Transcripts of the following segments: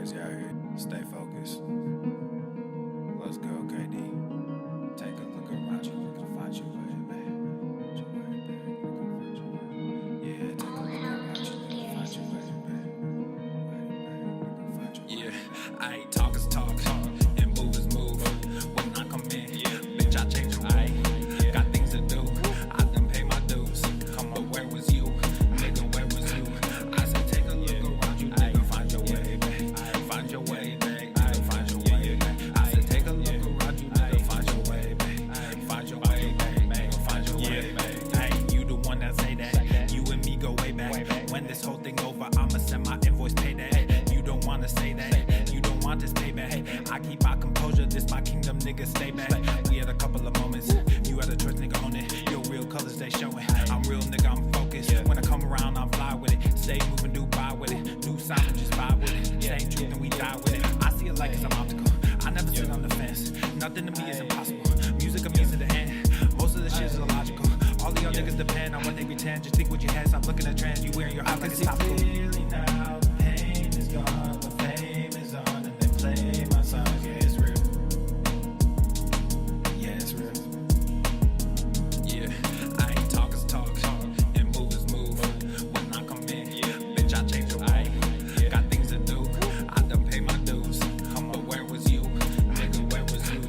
crazy out here. Stay focused. Let's go, KD. Take a look around you. Look and find your way, babe. Yeah, take a look around you. Look and find your way, babe. Yeah, I ain't talk is talk, and move is move. When I come in, bitch, I change the way. Got things to do. I done pay my dues. Come on, where was you? Nigga, where was you? I said, take a look around you, nigga, find your way, babe. Find your way, babe. Find your way, babe. I said, take a look around you, nigga, find your way, babe. Find your way, babe. Find your way, babe. Hey, you the one that say that. You and me go way back. When this whole thing over, I'ma send my invoice payday. You don't wanna say that. You don't want this payback. I keep my composure, this my kingdom, nigga, stay back. We had a couple of moments. You had a choice, nigga, own it. Your real colors, they showing. I'm real, nigga, I'm focused. When I come around, I'm fly with it. Stay moving, do buy with it. New sound, just vibe with it. Same truth, and we die with it. I see it like it's an obstacle. I never sit on the fence. Nothing to me is impossible. Music of me to the end. Most of the shit is illogical. All of y'all niggas depend on what they pretend. Just think what you had. Stop looking at trends. You wearing your heart like it's topical. Clearly now, the pain is gone. The fame is on, and they play my songs. Yeah, it's real. Yeah, it's real. Yeah, I ain't talk is talk, and move is move. When I come in, bitch, I change the way. Got things to do. I done pay my dues. But where was you? Nigga, where was you?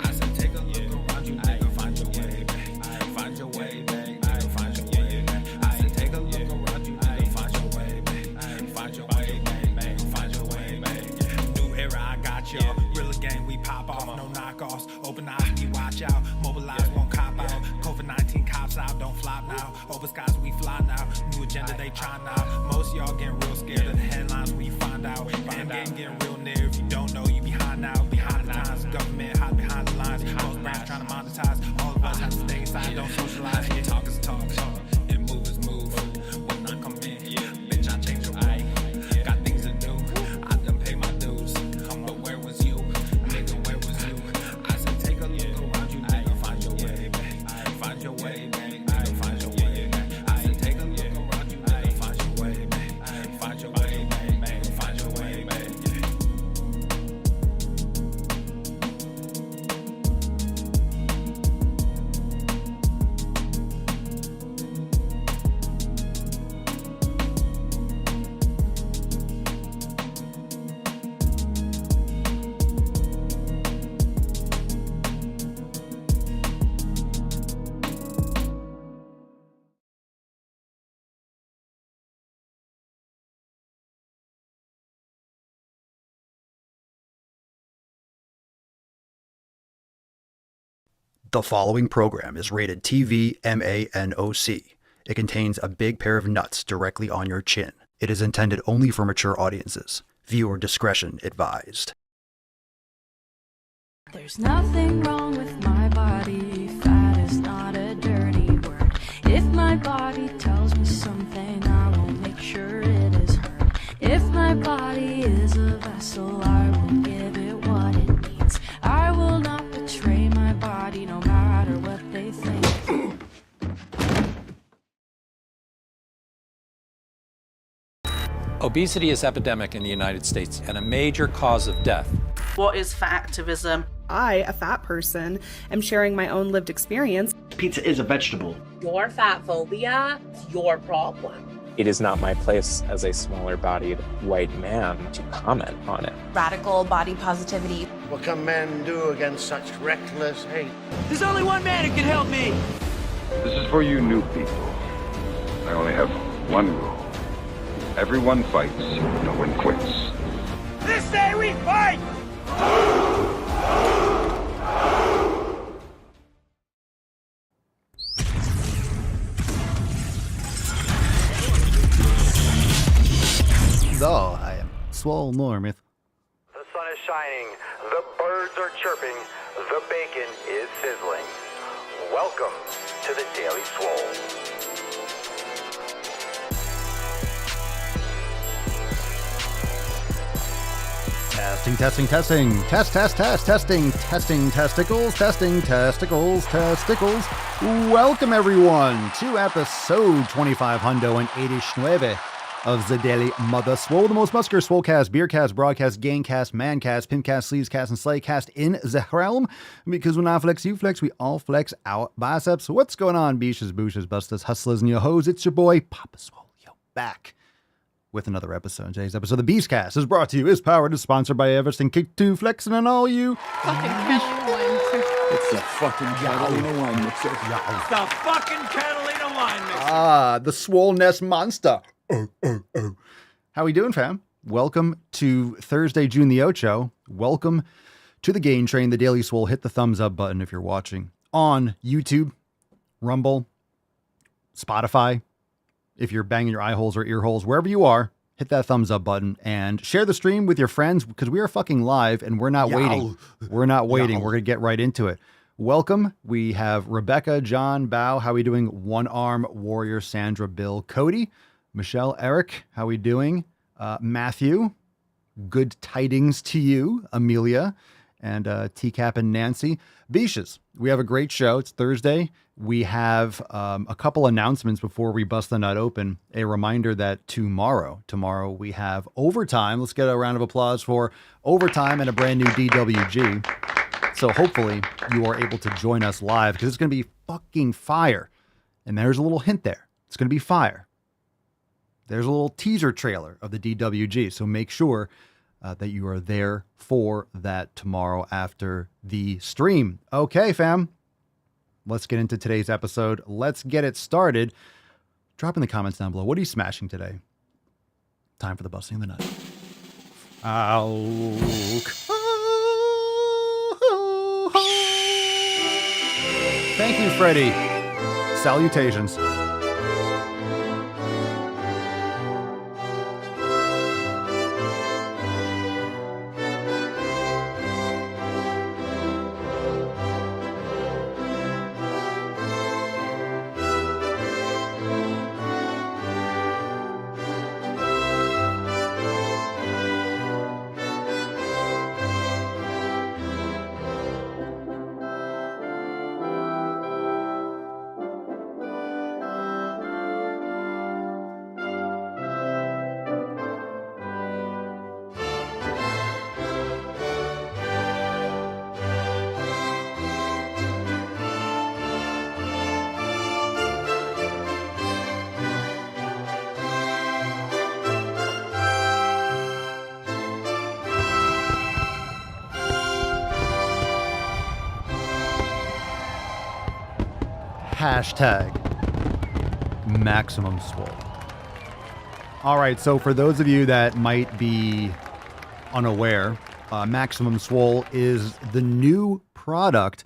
I said, take a look around you, nigga, find your way, babe. Find your way, babe. Find your way, babe. I said, take a look around you, nigga, find your way, babe. Find your way, babe. Find your way, babe. New era, I got y'all. Real game, we pop off, no knockoffs. Open eyes, we watch out. Mobilize, won't cop out. COVID-19 cops out, don't flop now. Open skies, we fly now. New agenda, they try now. Most y'all getting real scared of the headlines we find out. End game getting real near. If you don't know, you behind now. Behind the times, government hide behind the lines. Most brands trying to monetize. All of us have to stay inside, don't socialize. Talk is talk, and move is move. When I come in, bitch, I change the way. Got things to do. I done pay my dues. But where was you? Nigga, where was you? I said, take a look around you, nigga, find your way, babe. Find your way, babe. Find your way, babe. I said, take a look around you, nigga, find your way, babe. Find your way, babe. Find your way, babe. The following program is rated TV MANOC. It contains a big pair of nuts directly on your chin. It is intended only for mature audiences. Viewer discretion advised. There's nothing wrong with my body. Fat is not a dirty word. If my body tells me something, I will make sure it is heard. If my body is a vessel, I will give it what it needs. I will not betray my body, no matter what they think. Obesity is epidemic in the United States and a major cause of death. What is fat activism? I, a fat person, am sharing my own lived experience. Pizza is a vegetable. Your fat phobia is your problem. It is not my place as a smaller-bodied white man to comment on it. Radical body positivity. What can men do against such reckless hate? There's only one man who can help me. This is for you new people. I only have one rule. Everyone fights, no one quits. This day we fight! So, I am Swole Normuth. The sun is shining, the birds are chirping, the bacon is sizzling. Welcome to the Daily Swole. Testing. Testing testicles. Welcome everyone to episode 25 hundo and 89 of the Daily Mother Swole, the most muscular swolecast, beercast, broadcast, gangcast, mancast, pimpcast, sleevescast, and slaycast in the realm. Because when I flex, you flex, we all flex our biceps. What's going on, beaches, booshes, busters, hustlers, and your hoes? It's your boy, Papa Swole, back with another episode. Today's episode of the Beastcast is brought to you, is powered, is sponsored by Everest and Kick 2 Flexing and all you. Fucking Catalina. It's the fucking Catalina wine mixer. It's the fucking Catalina wine mixer. Ah, the Swole Nest Monster. How we doing, fam? Welcome to Thursday, June the Ocho. Welcome to the Gain Train, the Daily Swole. Hit the thumbs up button if you're watching on YouTube, Rumble, Spotify. If you're banging your eye holes or ear holes, wherever you are, hit that thumbs up button and share the stream with your friends because we are fucking live and we're not waiting. We're not waiting. We're going to get right into it. Welcome. We have Rebecca, John, Bao. How we doing? One Arm Warrior, Sandra, Bill, Cody, Michelle, Eric. How we doing? Matthew. Good tidings to you, Amelia, and TCAP and Nancy. Beaches, we have a great show. It's Thursday. We have a couple announcements before we bust the nut open. A reminder that tomorrow we have overtime. Let's get a round of applause for overtime and a brand new DWG. So hopefully you are able to join us live because it's going to be fucking fire. And there's a little hint there. It's going to be fire. There's a little teaser trailer of the DWG. So make sure that you are there for that tomorrow after the stream. Okay, fam. Let's get into today's episode. Let's get it started. Drop in the comments down below. What are you smashing today? Time for the busting of the nut. Thank you, Freddie. Salutations. Hashtag Maximum Swole. All right, so for those of you that might be unaware, Maximum Swole is the new product,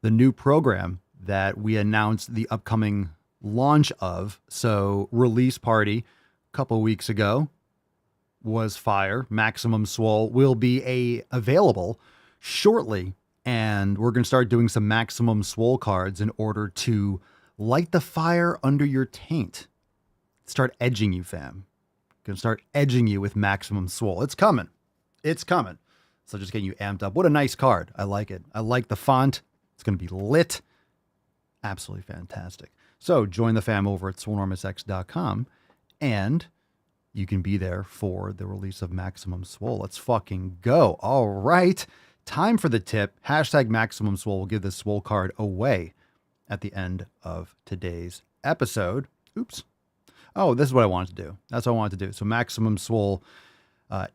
the new program that we announced the upcoming launch of. So release party a couple weeks ago was fire. Maximum Swole will be available shortly. And we're going to start doing some Maximum Swole cards in order to light the fire under your taint. Start edging you, fam. Going to start edging you with Maximum Swole. It's coming. It's coming. So just getting you amped up. What a nice card. I like it. I like the font. It's going to be lit. Absolutely fantastic. So join the fam over at swolenormousx.com and you can be there for the release of Maximum Swole. Let's fucking go. All right. Time for the tip. Hashtag Maximum Swole will give this Swole card away at the end of today's episode. Oops. Oh, this is what I wanted to do. That's what I wanted to do. So Maximum Swole,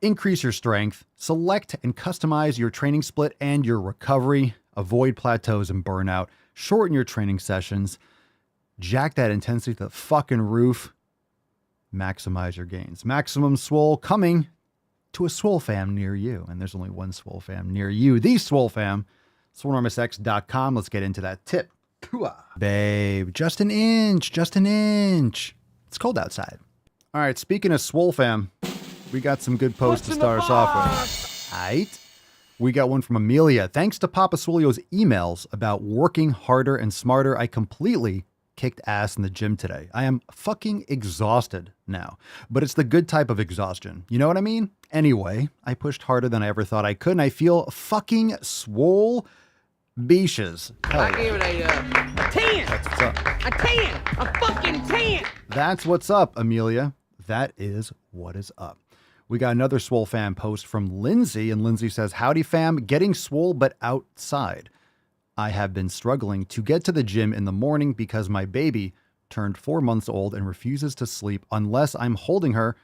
increase your strength, select and customize your training split and your recovery, avoid plateaus and burnout, shorten your training sessions, jack that intensity to the fucking roof, maximize your gains. Maximum Swole coming to a Swole fam near you. And there's only one Swole fam near you. The Swole fam, swolenormousx.com. Let's get into that tip. Babe, just an inch. It's cold outside. All right, speaking of Swole fam, we got some good posts to start us off with. All right. We got one from Amelia. Thanks to Papa Swolio's emails about working harder and smarter, I completely kicked ass in the gym today. I am fucking exhausted now, but it's the good type of exhaustion. You know what I mean? Anyway, I pushed harder than I ever thought I could, and I feel fucking swole beaches. I gave it a 10. That's what's up. A 10. A fucking 10. That's what's up, Amelia. that is what is up. We got another Swole fam post from Lindsay, and Lindsay says, howdy fam, getting swole but outside. I have been struggling to get to the gym in the morning because my baby turned 4 months old and refuses to sleep unless I'm holding her.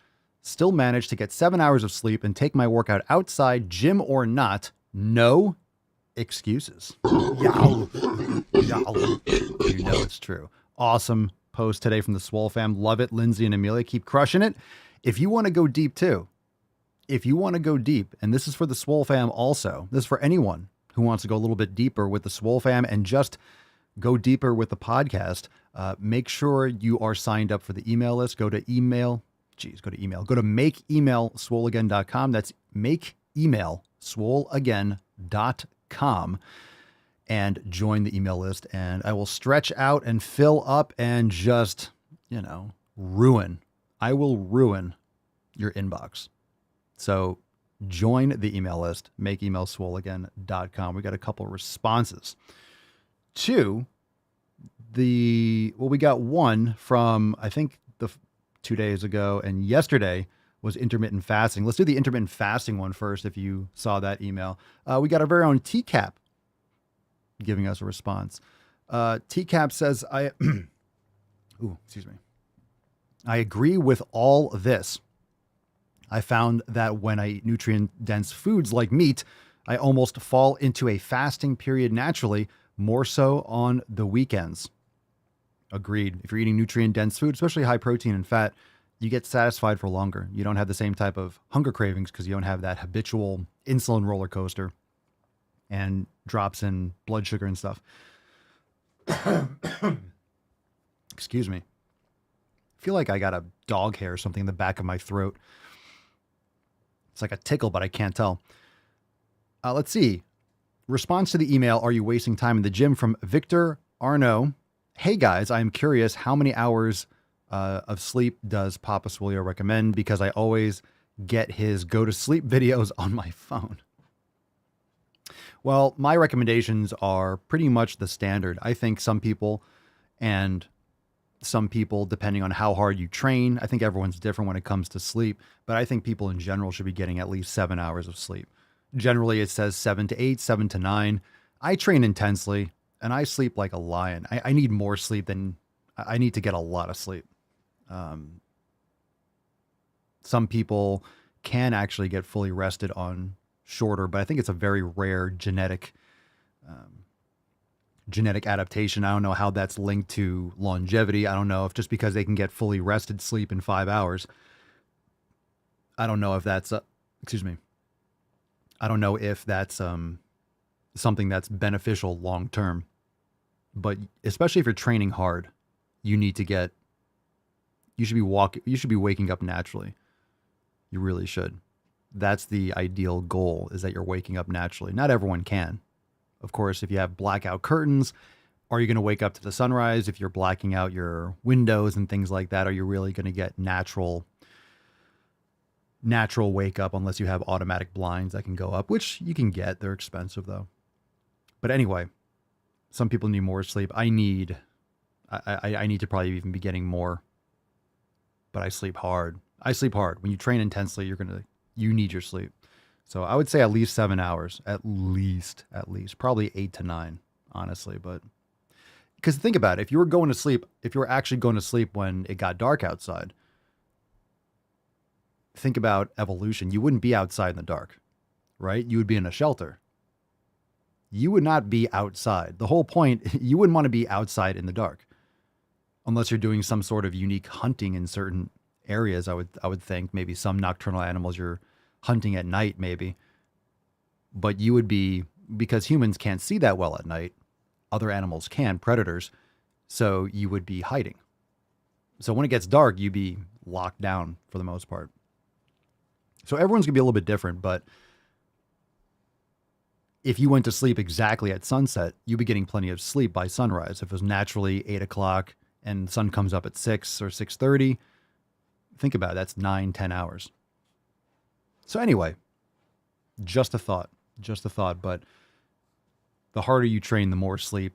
Still managed to get 7 hours of sleep and take my workout outside, gym or not. No excuses. Yow. Yow. You know it's true. Awesome post today from the Swole fam. Love it. Lindsay and Amelia, keep crushing it. If you want to go deep too, and this is for the Swole fam also, this is for anyone who wants to go a little bit deeper with the Swole fam and just go deeper with the podcast, make sure you are signed up for the email list. Go to makeemailswoleagain.com. That's makeemailswoleagain.com and join the email list. And I will stretch out and fill up and just, ruin. I will ruin your inbox. So join the email list, makeemailswoleagain.com. We got a couple of responses to we got one from, I think, 2 days ago, and yesterday was intermittent fasting. Let's do the intermittent fasting one first. If you saw that email, we got our very own TCAP giving us a response. TCAP says, excuse me. I agree with all this. I found that when I eat nutrient-dense foods like meat, I almost fall into a fasting period naturally, more so on the weekends. Agreed. If you're eating nutrient-dense food, especially high protein and fat, you get satisfied for longer. You don't have the same type of hunger cravings because you don't have that habitual insulin roller coaster and drops in blood sugar and stuff. Excuse me. I feel like I got a dog hair or something in the back of my throat. It's like a tickle, but I can't tell. Let's see. Response to the email, are you wasting time in the gym, from Victor Arno. Hey guys, I'm curious, how many hours of sleep does Papa Swolio recommend? Because I always get his go to sleep videos on my phone. Well, my recommendations are pretty much the standard. I think some people, depending on how hard you train, I think everyone's different when it comes to sleep, but I think people in general should be getting at least 7 hours of sleep. Generally, it says 7 to 8, 7 to 9. I train intensely and I sleep like a lion. I need more sleep than I need to get a lot of sleep. Some people can actually get fully rested on shorter, but I think it's a very rare genetic adaptation. I don't know how that's linked to longevity. I don't know if just because they can get fully rested sleep in 5 hours, I don't know if that's, I don't know if that's something that's beneficial long term. But especially if you're training hard, you should be waking up naturally. You really should. That's the ideal goal, is that you're waking up naturally. Not everyone can. Of course, if you have blackout curtains, are you going to wake up to the sunrise? If you're blacking out your windows and things like that, are you really going to get natural wake up unless you have automatic blinds that can go up, which you can get. They're expensive though. But anyway, some people need more sleep. I need to probably even be getting more, but I sleep hard. When you train intensely, you need your sleep. So I would say at least 7 hours, at least, probably 8 to 9, honestly. But because think about it, if you were actually going to sleep when it got dark outside, think about evolution. You wouldn't be outside in the dark, right? You would be in a shelter. You would not be outside. The whole point, you wouldn't want to be outside in the dark unless you're doing some sort of unique hunting in certain areas. I would think maybe some nocturnal animals you're hunting at night, maybe. But you would be, because humans can't see that well at night, other animals can, predators. So you would be hiding. So when it gets dark, you'd be locked down for the most part. So everyone's gonna be a little bit different, but if you went to sleep exactly at sunset, you'd be getting plenty of sleep by sunrise. If it was naturally 8 o'clock and the sun comes up at 6 or 6:30, think about it, that's 9-10 hours. So anyway, just a thought, but the harder you train, the more sleep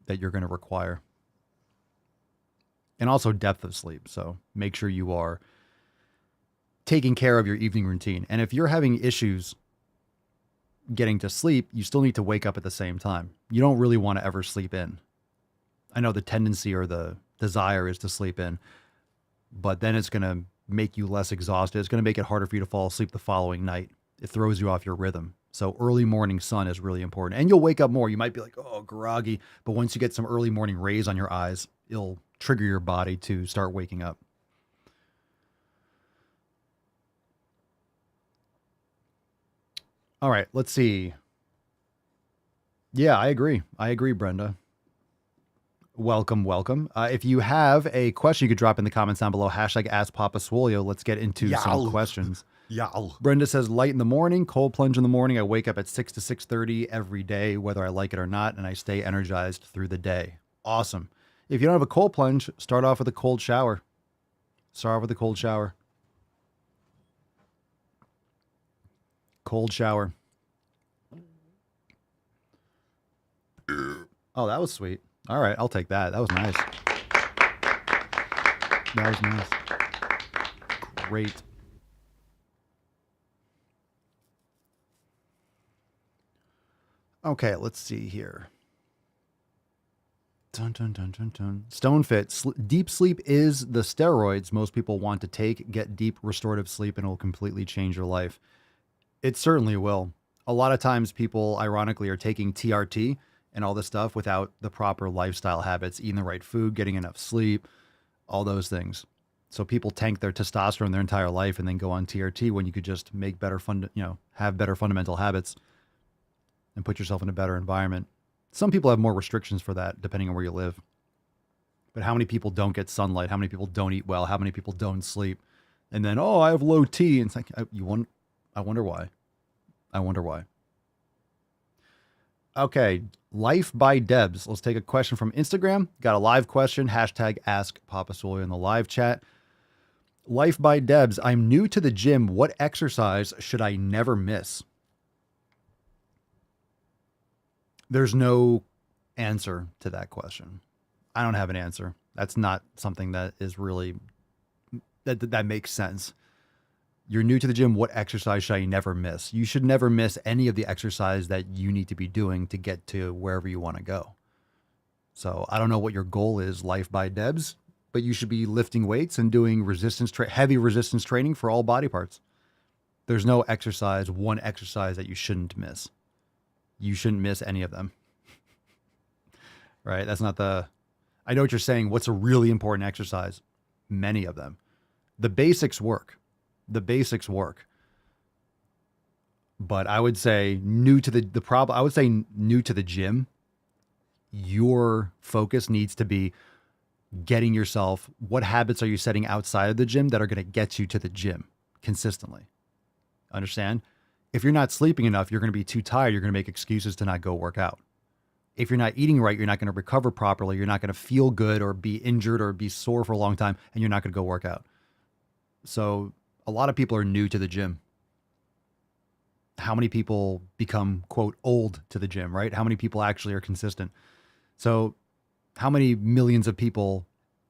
that you're going to require. And also depth of sleep. So make sure you are taking care of your evening routine. And if you're having issues getting to sleep, you still need to wake up at the same time. You don't really want to ever sleep in. I know the tendency or the desire is to sleep in, but then it's going to make you less exhausted. It's going to make it harder for you to fall asleep the following night. It throws you off your rhythm. So early morning sun is really important. And you'll wake up more. You might be like, oh, groggy. But once you get some early morning rays on your eyes, it'll trigger your body to start waking up. All right, let's see. Yeah, I agree. I agree, Brenda. Welcome, welcome. If you have a question, you could drop in the comments down below. Hashtag Ask Papa Swolio. Let's get into some questions. Yeah. Brenda says, light in the morning, cold plunge in the morning. I wake up at 6 to 6:30 every day, whether I like it or not, and I stay energized through the day. Awesome. If you don't have a cold plunge, start off with a cold shower. Start off with a cold shower. Cold shower. Oh, that was sweet. All right, I'll take that. That was nice. That was nice. Great. Okay, let's see here. Dun, dun, dun, dun, dun. StoneFit. Deep sleep is the steroids most people want to take. Get deep restorative sleep and it will completely change your life. It certainly will. A lot of times people, ironically, are taking TRT and all this stuff without the proper lifestyle habits, eating the right food, getting enough sleep, all those things. So people tank their testosterone their entire life and then go on TRT when you could just make better have better fundamental habits and put yourself in a better environment. Some people have more restrictions for that depending on where you live. But how many people don't get sunlight? How many people don't eat well? How many people don't sleep? And then, oh, I have low T. And it's like, I wonder why. I wonder why. Okay, Life by Debs. Let's take a question from Instagram. Got a live question. Hashtag Ask Papa Swolio in the live chat. Life by Debs. I'm new to the gym. What exercise should I never miss? There's no answer to that question. I don't have an answer. That's not something that is really, that makes sense. You're new to the gym. What exercise should I never miss? You should never miss any of the exercise that you need to be doing to get to wherever you want to go. So I don't know what your goal is, Life by Debs, but you should be lifting weights and doing heavy resistance training for all body parts. There's no one exercise that you shouldn't miss. You shouldn't miss any of them. Right? That's not I know what you're saying. What's a really important exercise? Many of them. The basics work. But I would say new to new to the gym, your focus needs to be getting yourself, what habits are you setting outside of the gym that are going to get you to the gym consistently? Understand? If you're not sleeping enough, you're going to be too tired. You're going to make excuses to not go work out. If you're not eating right, you're not going to recover properly. You're not going to feel good or be injured or be sore for a long time, and you're not going to go work out. So a lot of people are new to the gym. How many people become, quote, old to the gym, right? How many people actually are consistent? So how many millions of people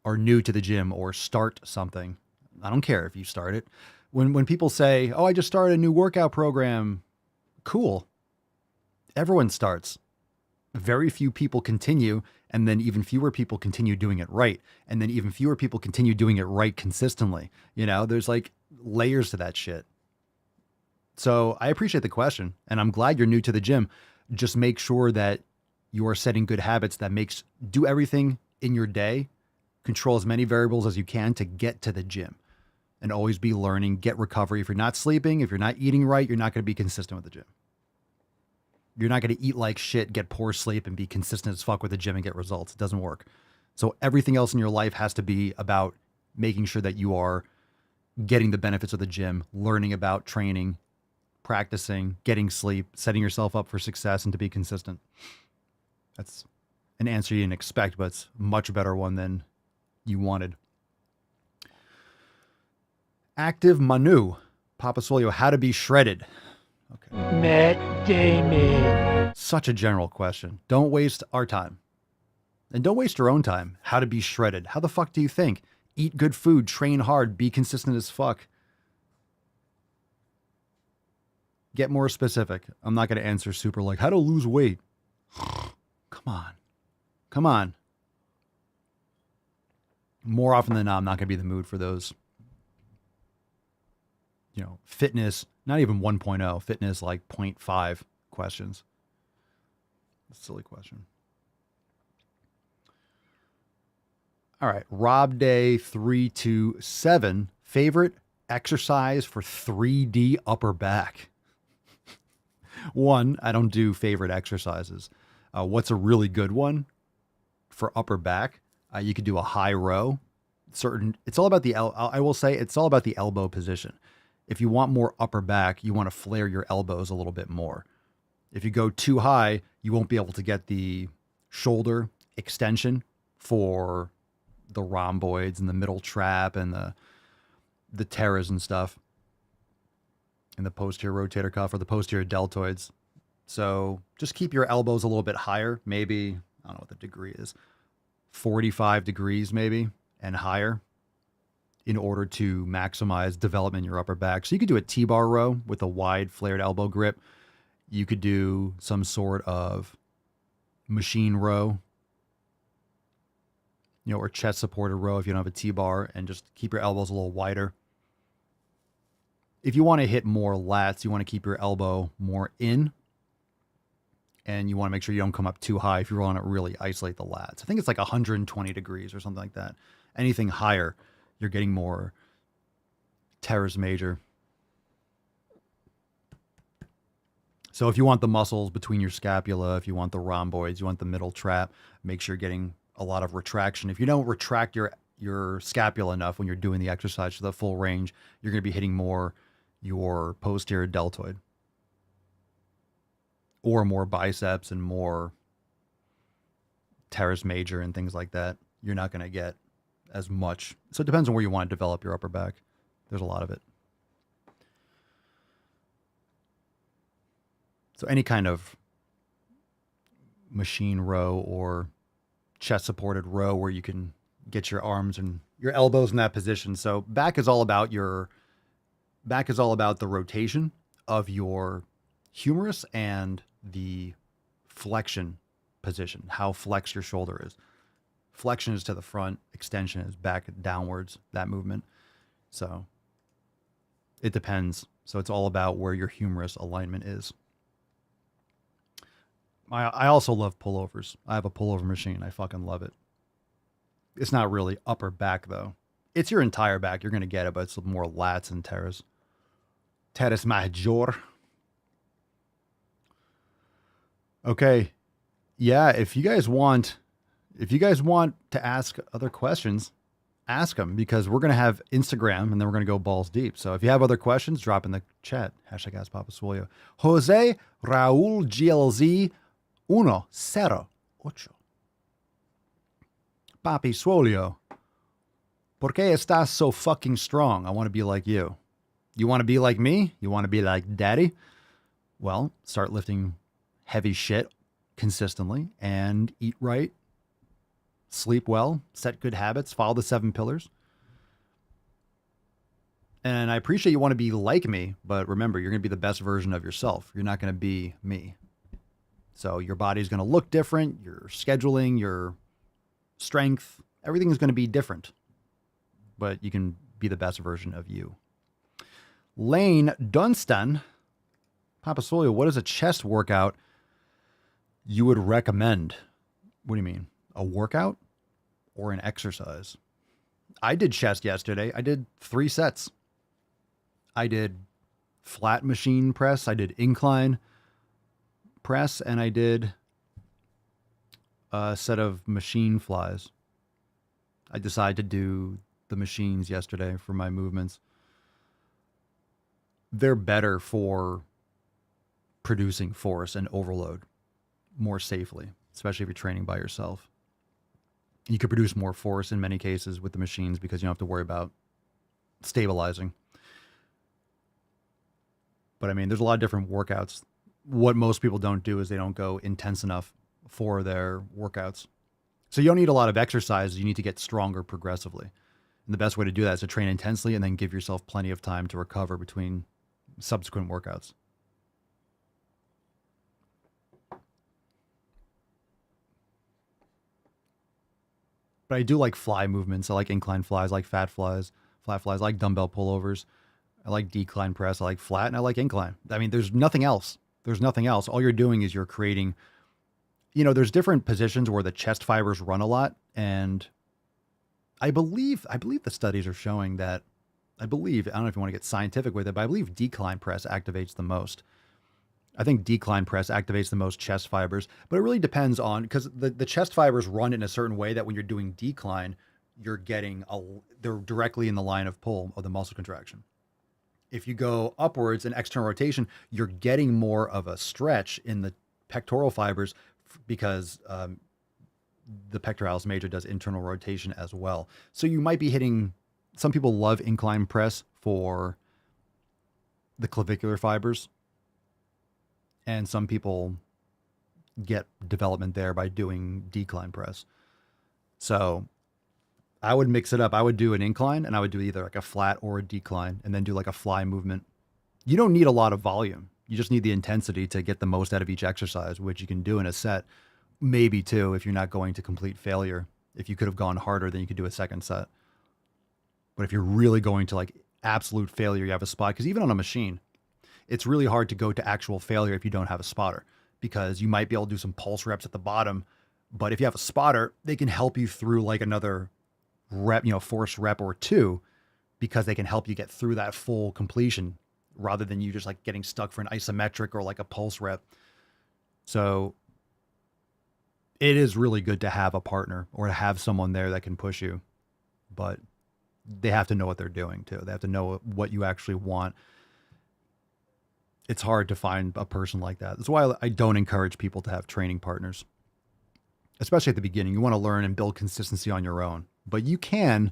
are new to the gym or start something? I don't care if you start it. When people say, oh, I just started a new workout program, cool. Everyone starts. Very few people continue, and then even fewer people continue doing it right. And then even fewer people continue doing it right consistently. There's like layers to that shit. So I appreciate the question, and I'm glad you're new to the gym. Just make sure that you are setting good habits that do everything in your day, control as many variables as you can to get to the gym, and always be learning, get recovery. If you're not sleeping, if you're not eating right, you're not going to be consistent with the gym. You're not going to eat like shit, get poor sleep, and be consistent as fuck with the gym and get results. It doesn't work. So everything else in your life has to be about making sure that you are getting the benefits of the gym, learning about training, practicing, getting sleep, setting yourself up for success and to be consistent. That's an answer you didn't expect, but it's a much better one than you wanted. Active Manu, Papa Swolio, how to be shredded. Okay. Matt Damon. Such a general question. Don't waste our time. And don't waste your own time. How to be shredded. How the fuck do you think? Eat good food, train hard, be consistent as fuck. Get more specific. I'm not going to answer super like, how to lose weight. Come on. Come on. More often than not, I'm not going to be in the mood for those, fitness, not even 1.0, fitness like 0.5 questions. Silly question. All right. Rob Day 327. Favorite exercise for 3D upper back? One, I don't do favorite exercises. What's a really good one for upper back? You could do a high row. It's all about I will say it's all about the elbow position. If you want more upper back, you want to flare your elbows a little bit more. If you go too high, you won't be able to get the shoulder extension for the rhomboids and the middle trap and the teres and stuff, and the posterior rotator cuff or the posterior deltoids. So just keep your elbows a little bit higher. Maybe, I don't know what the degree is, 45 degrees maybe and higher, in order to maximize development in your upper back. So you could do a T-bar row with a wide flared elbow grip. You could do some sort of machine row, or chest supported row if you don't have a T-bar, and just keep your elbows a little wider. If you want to hit more lats, you want to keep your elbow more in, and you want to make sure you don't come up too high if you want to really isolate the lats. I think it's like 120 degrees or something like that. Anything higher, you're getting more teres major. So if you want the muscles between your scapula, if you want the rhomboids, you want the middle trap, make sure you're getting a lot of retraction. If you don't retract your scapula enough when you're doing the exercise to the full range, you're going to be hitting more your posterior deltoid, or more biceps and more teres major and things like that. You're not going to get as much. So it depends on where you want to develop your upper back. There's a lot of it. So any kind of machine row or chest supported row where you can get your arms and your elbows in that position. So back is all about the rotation of your humerus and the flexion position, how flexed your shoulder is. Flexion is to the front, extension is back downwards, that movement. So it depends. So it's all about where your humerus alignment is. I also love pullovers. I have a pullover machine. I fucking love it. It's not really upper back though. It's your entire back. You're going to get it, but it's more lats and teres. Teres major. Okay. Yeah, if you guys want to ask other questions, ask them, because we're going to have Instagram and then we're going to go balls deep. So if you have other questions, drop in the chat. #AskPapaSwolio. Jose Raul GLZ 108. Papi Swolio, ¿por qué estás so fucking strong? I want to be like you. You want to be like me? You want to be like daddy? Well, start lifting heavy shit consistently and eat right, sleep well, set good habits, follow the 7 pillars. And I appreciate you want to be like me, but remember, you're going to be the best version of yourself. You're not going to be me. So your body's going to look different. Your scheduling, your strength, everything is going to be different. But you can be the best version of you. Lane Dunstan, Papa Swolio, what is a chest workout you would recommend? What do you mean? A workout or an exercise? I did chest yesterday. I did 3 sets. I did flat machine press. I did incline press, and I did a set of machine flies. I decided to do the machines yesterday for my movements. They're better for producing force and overload more safely, especially if you're training by yourself. You could produce more force in many cases with the machines because you don't have to worry about stabilizing. But I mean, there's a lot of different workouts. What most people don't do is they don't go intense enough for their workouts. So you don't need a lot of exercise. You need to get stronger progressively. And the best way to do that is to train intensely and then give yourself plenty of time to recover between subsequent workouts. But I do like fly movements. I like incline flies, I like flat flies, I like dumbbell pullovers. I like decline press. I like flat and I like incline. I mean, there's nothing else. There's nothing else. All you're doing is you're creating, there's different positions where the chest fibers run a lot. And I believe the studies are showing that, I don't know if you want to get scientific with it, but I believe decline press activates the most. I think decline press activates the most chest fibers, but it really depends on, because the chest fibers run in a certain way that when you're doing decline, they're directly in the line of pull of the muscle contraction. If you go upwards in external rotation, you're getting more of a stretch in the pectoral fibers because the pectoralis major does internal rotation as well. So you might be hitting, some people love incline press for the clavicular fibers. And some people get development there by doing decline press. So I would mix it up. I would do an incline and I would do either like a flat or a decline and then do like a fly movement. You don't need a lot of volume. You just need the intensity to get the most out of each exercise, which you can do in a set, maybe two if you're not going to complete failure. If you could have gone harder, then you could do a second set. But if you're really going to like absolute failure, you have a spot, because even on a machine, it's really hard to go to actual failure if you don't have a spotter, because you might be able to do some pulse reps at the bottom. But if you have a spotter, they can help you through like another rep, force rep or two, because they can help you get through that full completion rather than you just like getting stuck for an isometric or like a pulse rep. So it is really good to have a partner or to have someone there that can push you, but they have to know what they're doing too. They have to know what you actually want. It's hard to find a person like that. That's why I don't encourage people to have training partners, especially at the beginning. You want to learn and build consistency on your own, but you can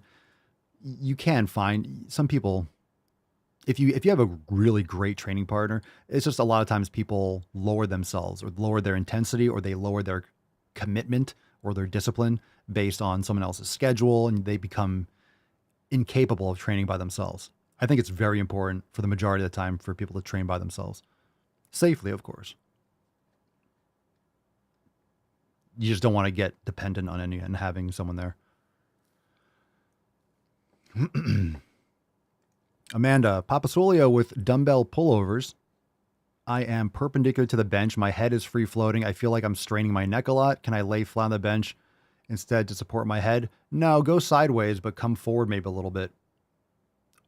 find some people. If you have a really great training partner, it's just a lot of times people lower themselves or lower their intensity, or they lower their commitment or their discipline based on someone else's schedule, and they become incapable of training by themselves. I think it's very important for the majority of the time for people to train by themselves. Safely, of course. You just don't want to get dependent on and having someone there. Amanda, Papasolio with dumbbell pullovers. I am perpendicular to the bench. My head is free floating. I feel like I'm straining my neck a lot. Can I lay flat on the bench instead to support my head? No, go sideways, but come forward maybe a little bit.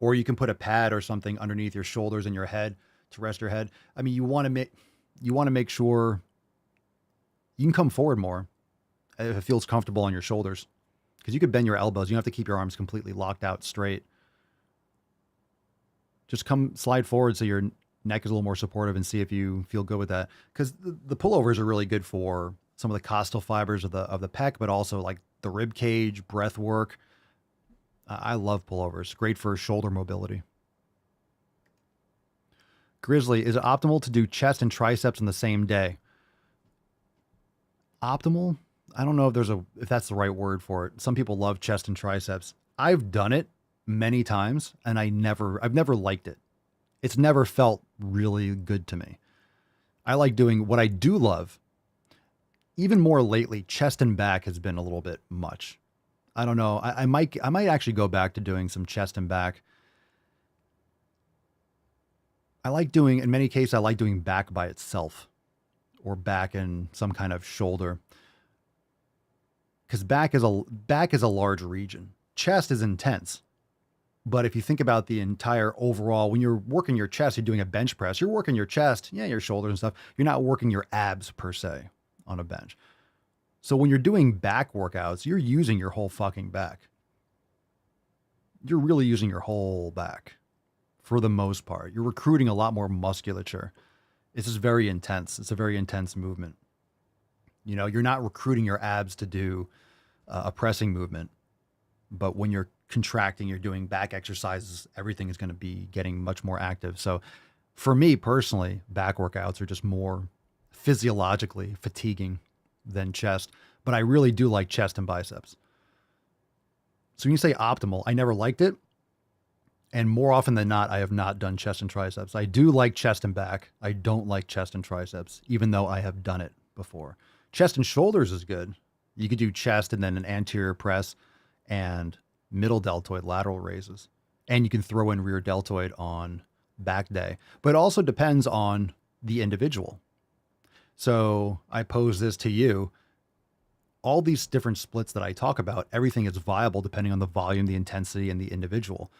Or you can put a pad or something underneath your shoulders and your head to rest your head. I mean, you want to make sure you can come forward more if it feels comfortable on your shoulders, because you could bend your elbows. You don't have to keep your arms completely locked out straight. Just slide forward so your neck is a little more supportive and see if you feel good with that. Because the pullovers are really good for some of the costal fibers of the pec, but also like the rib cage, breath work. I love pullovers. Great for shoulder mobility. Grizzly, is it optimal to do chest and triceps on the same day? Optimal? I don't know if that's the right word for it. Some people love chest and triceps. I've done it many times and I've never liked it. It's never felt really good to me. I like doing what I do love. Even more lately, chest and back has been a little bit much. I don't know. I might actually go back to doing some chest and back. In many cases, I like doing back by itself, or back and some kind of shoulder. Because back is a large region. Chest is intense. But if you think about the entire overall, when you're working your chest, you're doing a bench press, you're working your chest, your shoulders and stuff. You're not working your abs per se on a bench. So when you're doing back workouts, you're using your whole fucking back. You're really using your whole back for the most part. You're recruiting a lot more musculature. It's just very intense. It's a very intense movement. You're not recruiting your abs to do a pressing movement, but when you're contracting, you're doing back exercises, everything is going to be getting much more active. So for me personally, back workouts are just more physiologically fatiguing than chest, but I really do like chest and biceps. So when you say optimal, I never liked it. And more often than not, I have not done chest and triceps. I do like chest and back. I don't like chest and triceps, even though I have done it before. Chest and shoulders is good. You could do chest and then an anterior press and middle deltoid lateral raises. And you can throw in rear deltoid on back day. But it also depends on the individual. So I pose this to you. All these different splits that I talk about, everything is viable depending on the volume, the intensity, and the individual.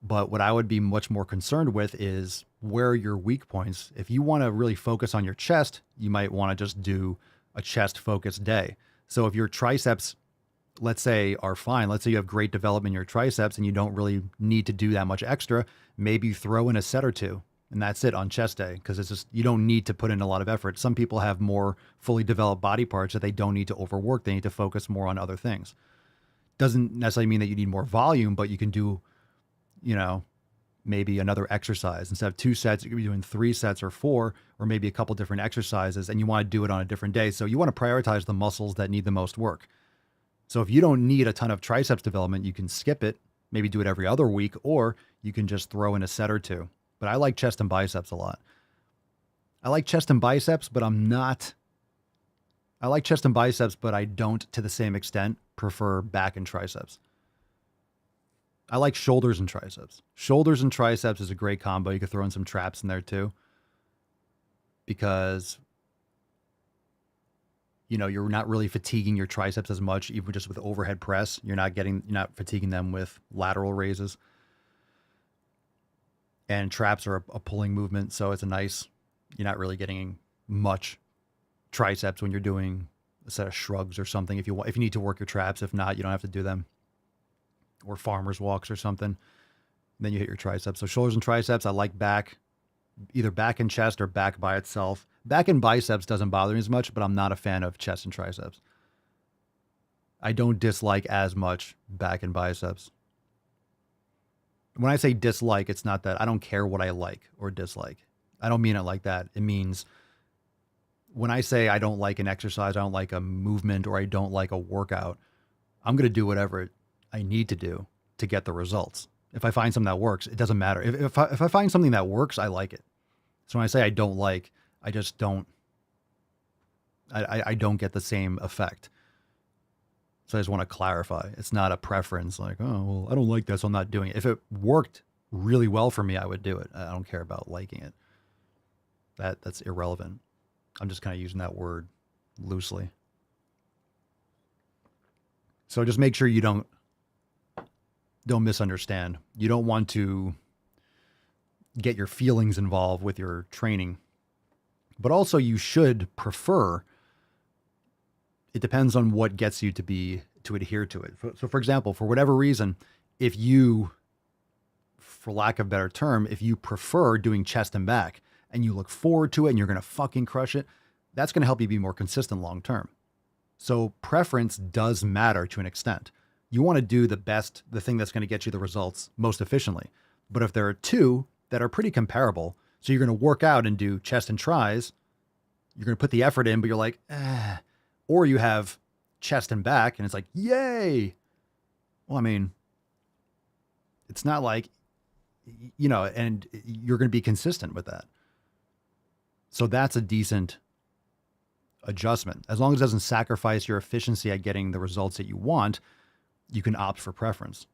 But what I would be much more concerned with is where are your weak points. If you want to really focus on your chest, you might want to just do a chest focused day. So if your triceps, let's say, are fine, let's say you have great development in your triceps and you don't really need to do that much extra, maybe you throw in a set or two and that's it on chest day, because it's just, you don't need to put in a lot of effort. Some people have more fully developed body parts that they don't need to overwork. They need to focus more on other things. Doesn't necessarily mean that you need more volume, but you can do, maybe another exercise. Instead of 2 sets, you could be doing 3 sets or 4, or maybe a couple different exercises, and you want to do it on a different day. So you want to prioritize the muscles that need the most work. So if you don't need a ton of triceps development, you can skip it, maybe do it every other week, or you can just throw in a set or two. But I like chest and biceps a lot. I like chest and biceps, but I like chest and biceps, but I don't to the same extent prefer back and triceps. I like shoulders and triceps. Shoulders and triceps is a great combo. You could throw in some traps in there too, because you're not really fatiguing your triceps as much, even just with overhead press. You're not fatiguing them with lateral raises. And traps are a pulling movement, so it's you're not really getting much triceps when you're doing a set of shrugs or something. If you need to work your traps, if not, you don't have to do them. Or farmer's walks or something. Then you hit your triceps. So shoulders and triceps, I like back, either back and chest or back by itself. Back and biceps doesn't bother me as much, but I'm not a fan of chest and triceps. I don't dislike as much back and biceps. When I say dislike, it's not that I don't care what I like or dislike. I don't mean it like that. It means when I say I don't like an exercise, I don't like a movement, or I don't like a workout, I'm going to do whatever I need to do to get the results. If I find something that works, it doesn't matter. If I find something that works, I like it. So when I say I don't like, I just don't, I don't get the same effect. So I just want to clarify. It's not a preference like, oh, well, I don't like this, so I'm not doing it. If it worked really well for me, I would do it. I don't care about liking it. That's irrelevant. I'm just kind of using that word loosely. So just make sure you don't misunderstand. You don't want to get your feelings involved with your training. But also you should prefer, it depends on what gets you to adhere to it. So for example, for whatever reason, if you, for lack of a better term, if you prefer doing chest and back and you look forward to it and you're going to fucking crush it, that's going to help you be more consistent long term. So preference does matter to an extent. You want to do the thing that's going to get you the results most efficiently. But if there are two that are pretty comparable, so you're going to work out and do chest and tries, you're going to put the effort in, but you're like, or you have chest and back and it's like, yay. Well, I mean, it's not like, and you're going to be consistent with that. So that's a decent adjustment. As long as it doesn't sacrifice your efficiency at getting the results that you want, you can opt for preference.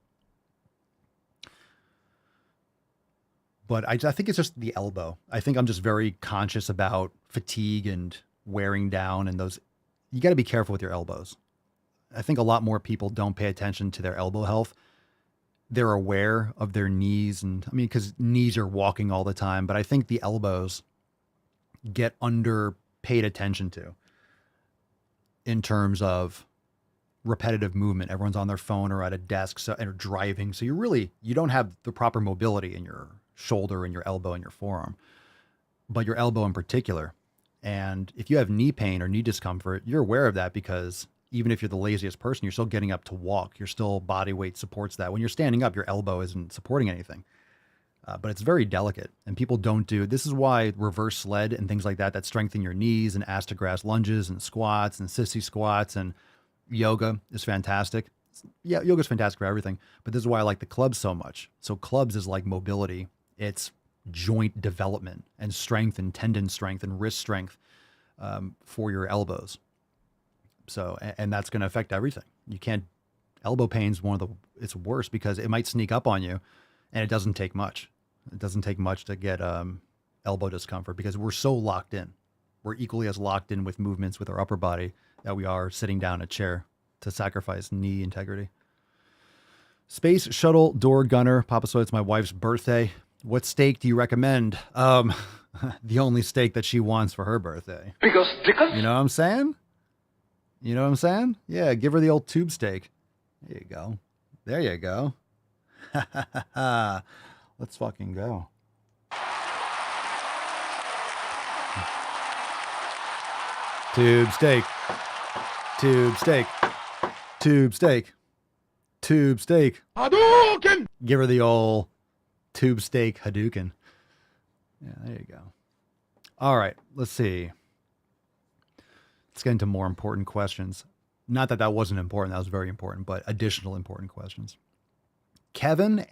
But I think it's just the elbow. I think I'm just very conscious about fatigue and wearing down and those. You got to be careful with your elbows. I think a lot more people don't pay attention to their elbow health. They're aware of their knees, and I mean, because knees are walking all the time, but I think the elbows get paid attention to in terms of repetitive movement. Everyone's on their phone or at a desk and driving. So you don't have the proper mobility in your shoulder and your elbow and your forearm, but your elbow in particular. And if you have knee pain or knee discomfort, you're aware of that because even if you're the laziest person, you're still getting up to walk. Your still body weight supports that. When you're standing up, your elbow isn't supporting anything. But it's very delicate and people don't do. This is why reverse sled and things like that strengthen your knees, and ass to grass lunges and squats and sissy squats, and yoga is fantastic. Yeah, yoga is fantastic for everything. But this is why I like the clubs so much. So clubs is like mobility. It's joint development and strength and tendon strength and wrist strength for your elbows. So, and that's going to affect everything. You can't, elbow pain's it's worse because it might sneak up on you and it doesn't take much. It doesn't take much to get elbow discomfort because we're so locked in. We're equally as locked in with movements with our upper body that we are sitting down in a chair to sacrifice knee integrity. Space Shuttle Door Gunner. Papa Soy, it's my wife's birthday. What steak do you recommend? The only steak that she wants for her birthday. Because you know what I'm saying? You know what I'm saying? Yeah, give her the old tube steak. There you go. There you go. Let's fucking go. Tube steak. Tube steak. Tube steak. Tube steak. Hadouken! Give her the old tube steak Hadouken. Yeah, there you go. All right, let's see. Let's get into more important questions. Not that that wasn't important. That was very important, but additional important questions. Kevin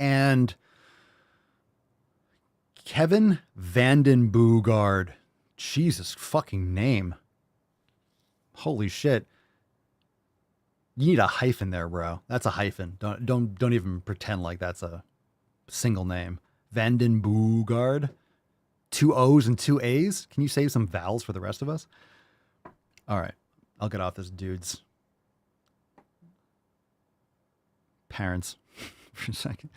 Vanden Boogard. Jesus fucking name. Holy shit. You need a hyphen there, bro. That's a hyphen. Don't even pretend like that's a single name. Vanden Boogard. 2 O's and 2 A's. Can you save some vowels for the rest of us? All right. I'll get off this dude's parents for a second.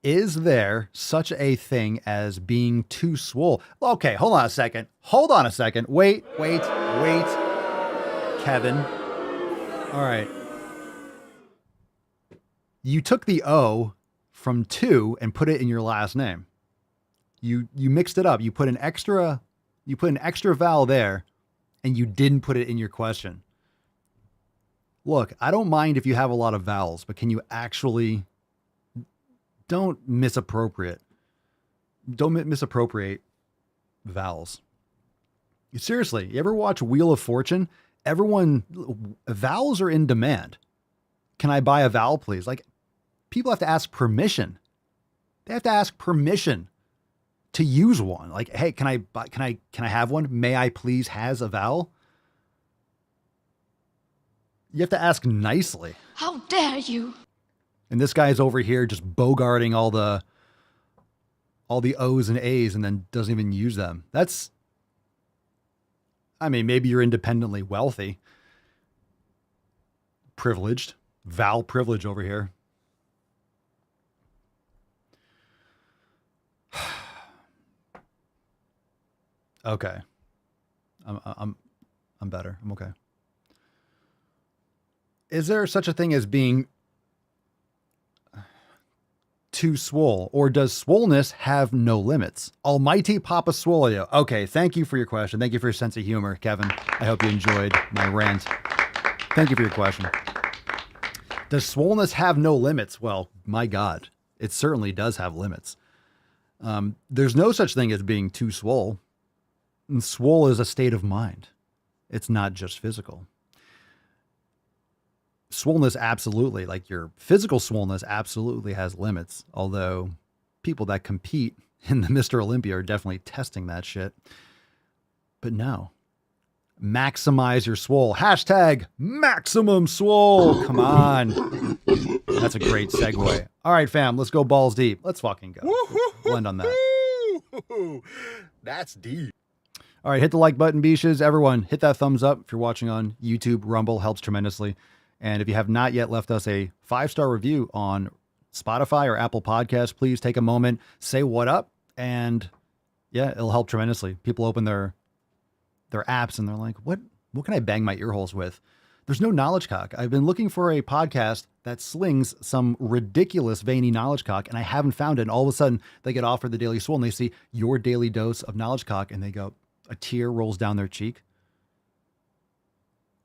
Is there such a thing as being too swole? Okay, hold on a second. Hold on a second. Wait. Kevin. All right. You took the O from 2 and put it in your last name. You mixed it up. You put an extra vowel there and you didn't put it in your question. Look, I don't mind if you have a lot of vowels, but can you actually don't misappropriate vowels. Seriously, you ever watch Wheel of Fortune? Vowels are in demand. Can I buy a vowel, please? Like, people have to ask permission. They have to ask permission to use one. Like, hey, can I have one? May I please has a vowel? You have to ask nicely. How dare you? And this guy's over here just bogarting all the O's and A's and then doesn't even use them. Maybe you're independently wealthy. Privileged. Vowel privilege over here. Okay. I'm better. I'm okay. Is there such a thing as being too swole, or does swollenness have no limits? Almighty Papa Swolio. Okay, thank you for your question. Thank you for your sense of humor, Kevin. I hope you enjoyed my rant. Thank you for your question. Does swollenness have no limits? Well, my God, it certainly does have limits. There's no such thing as being too swole. And swole is a state of mind. It's not just physical. Swollenness absolutely, like your physical swollenness absolutely has limits. Although people that compete in the Mr. Olympia are definitely testing that shit. But no. Maximize your swole. Hashtag maximum swole. Come on. That's a great segue. All right, fam, let's go balls deep. Let's fucking go. We'll end on that. That's deep. All right, hit the like button, beaches. Everyone, hit that thumbs up if you're watching on YouTube. Rumble helps tremendously. And if you have not yet left us a 5-star review on Spotify or Apple Podcasts, please take a moment, say what up, and yeah, it'll help tremendously. People open their apps and they're like, what can I bang my ear holes with? There's no knowledge cock. I've been looking for a podcast that slings some ridiculous veiny knowledge cock, and I haven't found it. And all of a sudden they get offered the Daily Swole and they see your daily dose of knowledge cock and they go, a tear rolls down their cheek.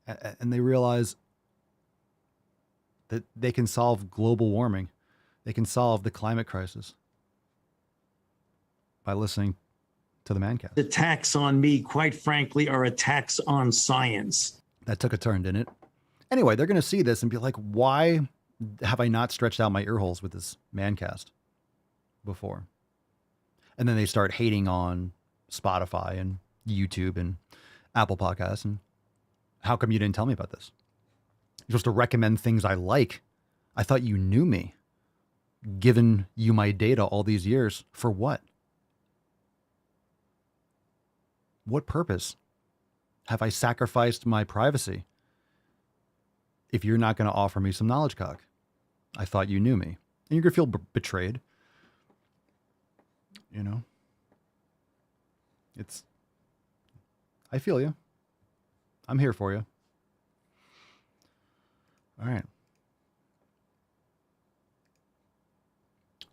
And they realize that they can solve global warming. They can solve the climate crisis by listening to the Mancast. Attacks on me, quite frankly, are attacks on science. That took a turn, didn't it? Anyway, they're going to see this and be like, why have I not stretched out my ear holes with this Mancast before? And then they start hating on Spotify and YouTube and Apple Podcasts. And How come you didn't tell me about this? You're supposed to recommend things I like. I thought you knew me. Given you my data all these years. For what? What purpose? Have I sacrificed my privacy? If you're not going to offer me some knowledge cock. I thought you knew me. And you're going to feel betrayed. You know? I feel you. I'm here for you. All right.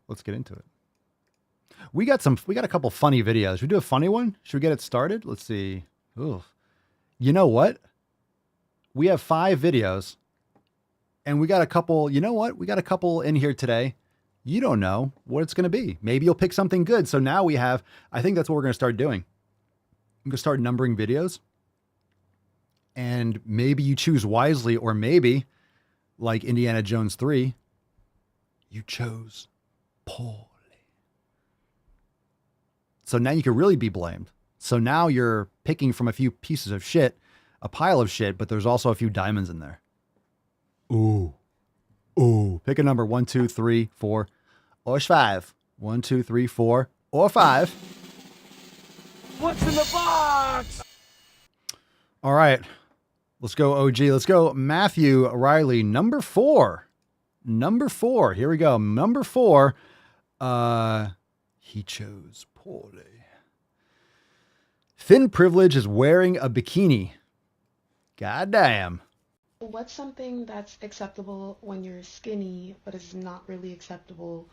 Let's get into it. We got a couple funny videos. Should we do a funny one? Should we get it started? Let's see. Ooh. You know what? We have 5 videos and we got a couple, you know what? We got a couple in here today. You don't know what it's going to be. Maybe you'll pick something good. So now we have, I think that's what we're going to start doing. I'm going to start numbering videos and maybe you choose wisely, or maybe like Indiana Jones 3, you chose poorly. So now you can really be blamed. So now you're picking from a few pieces of shit, a pile of shit, but there's also a few diamonds in there. Ooh. Ooh. Pick a number 1, 2, 3, 4, or 5. 1, 2, 3, 4, or 5. What's in the box? All right. Let's go, OG. Let's go, Matthew Riley. Number 4. Number 4. Here we go. Number 4. He chose poorly. Thin privilege is wearing a bikini. God damn. What's something that's acceptable when you're skinny, but is not really acceptable?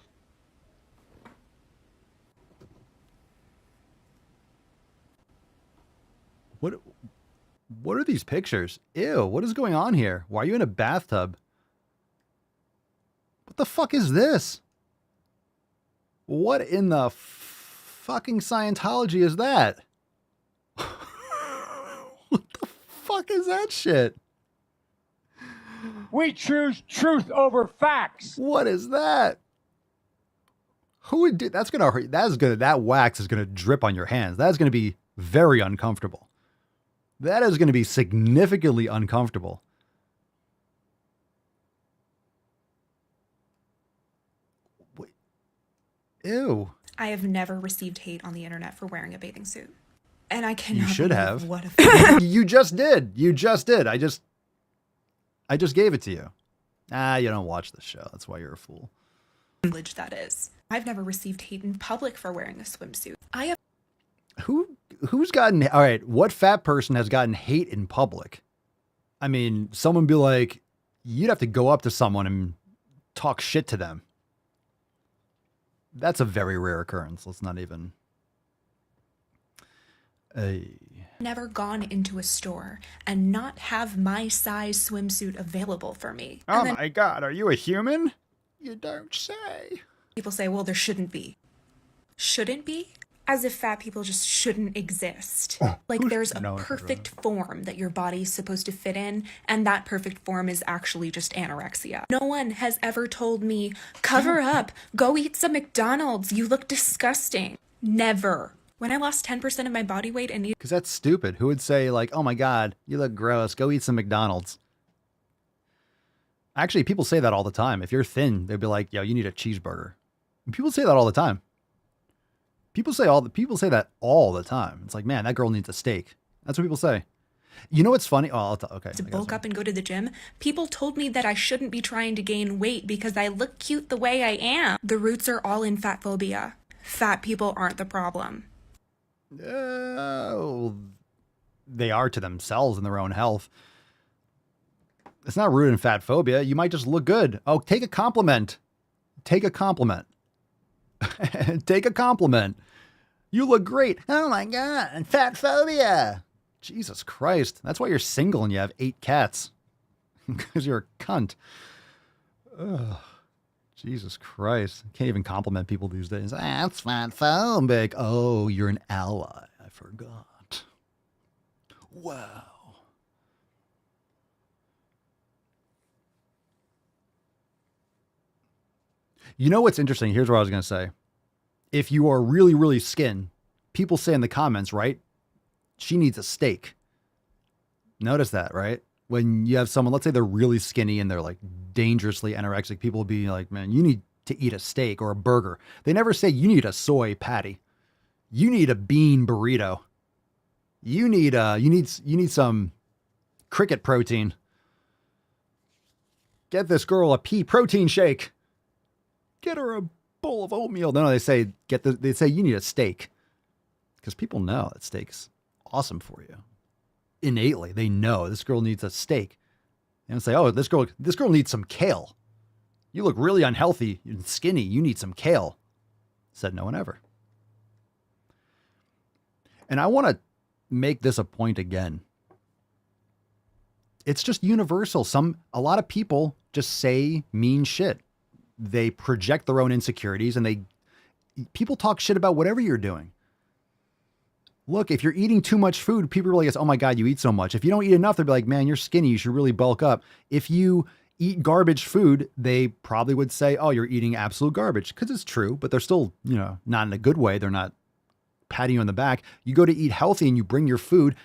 What are these pictures? Ew, what is going on here? Why are you in a bathtub? What the fuck is this? What in the fucking Scientology is that? What the fuck is that shit? We choose truth over facts. What is that? Who would do that's gonna hurt? That wax is gonna drip on your hands. That's gonna be very uncomfortable. That is gonna be significantly uncomfortable. Wait. Ew. I have never received hate on the internet for wearing a bathing suit. And I cannot. You should have. What a You just did. You just did. I just gave it to you. You don't watch this show. That's why you're a fool. privilege that is. I've never received hate in public for wearing a swimsuit. I have. Who's gotten, all right, what fat person has gotten hate in public? I mean, someone be like, you'd have to go up to someone and talk shit to them. That's a very rare occurrence. Let's not even. Never gone into a store and not have my size swimsuit available for me. Oh my God, are you a human? You don't say. People say, well, there shouldn't be. Shouldn't be? As if fat people just shouldn't exist. Like there's a perfect form that your body's supposed to fit in, and that perfect form is actually just anorexia. No one has ever told me, cover up, go eat some McDonald's, you look disgusting. Never. When I lost 10% of my body weight and because that's stupid. Who would say like, oh my God, you look gross, go eat some McDonald's? Actually, people say that all the time. If you're thin, they'd be like, yo, you need a cheeseburger. And people say that all the time. People say that all the time. It's like, man, that girl needs a steak. That's what people say. You know what's funny? Oh, okay. To bulk up and go to the gym, people told me that I shouldn't be trying to gain weight because I look cute the way I am. The roots are all in fat phobia. Fat people aren't the problem. They are to themselves and their own health. It's not rooted in fat phobia. You might just look good. Oh, take a compliment. Take a compliment. Take a compliment. You look great. Oh my God, fat phobia. Jesus Christ. That's why you're single and you have 8 cats. Because you're a cunt. Ugh. Jesus Christ. Can't even compliment people these days. That's fat phobic. Oh, you're an ally. I forgot. Wow. You know what's interesting? Here's what I was going to say. If you are really, really skin, people say in the comments, right? She needs a steak. Notice that, right? When you have someone, let's say they're really skinny and they're like dangerously anorexic, people will be like, man, you need to eat a steak or a burger. They never say you need a soy patty. You need a bean burrito. You need some cricket protein. Get this girl a pea protein shake. Get her a bowl of oatmeal. No, they say you need a steak. Because people know that steak's awesome for you. Innately, they know this girl needs a steak. And say, oh, this girl needs some kale. You look really unhealthy and skinny. You need some kale. Said no one ever. And I want to make this a point again. It's just universal. A lot of people just say mean shit. They project their own insecurities and people talk shit about whatever you're doing. Look, if you're eating too much food, people are like, oh my God, you eat so much. If you don't eat enough, they'll be like, man, you're skinny. You should really bulk up. If you eat garbage food, they probably would say, oh, you're eating absolute garbage. Because it's true, but they're still, not in a good way. They're not patting you on the back. You go to eat healthy and you bring your food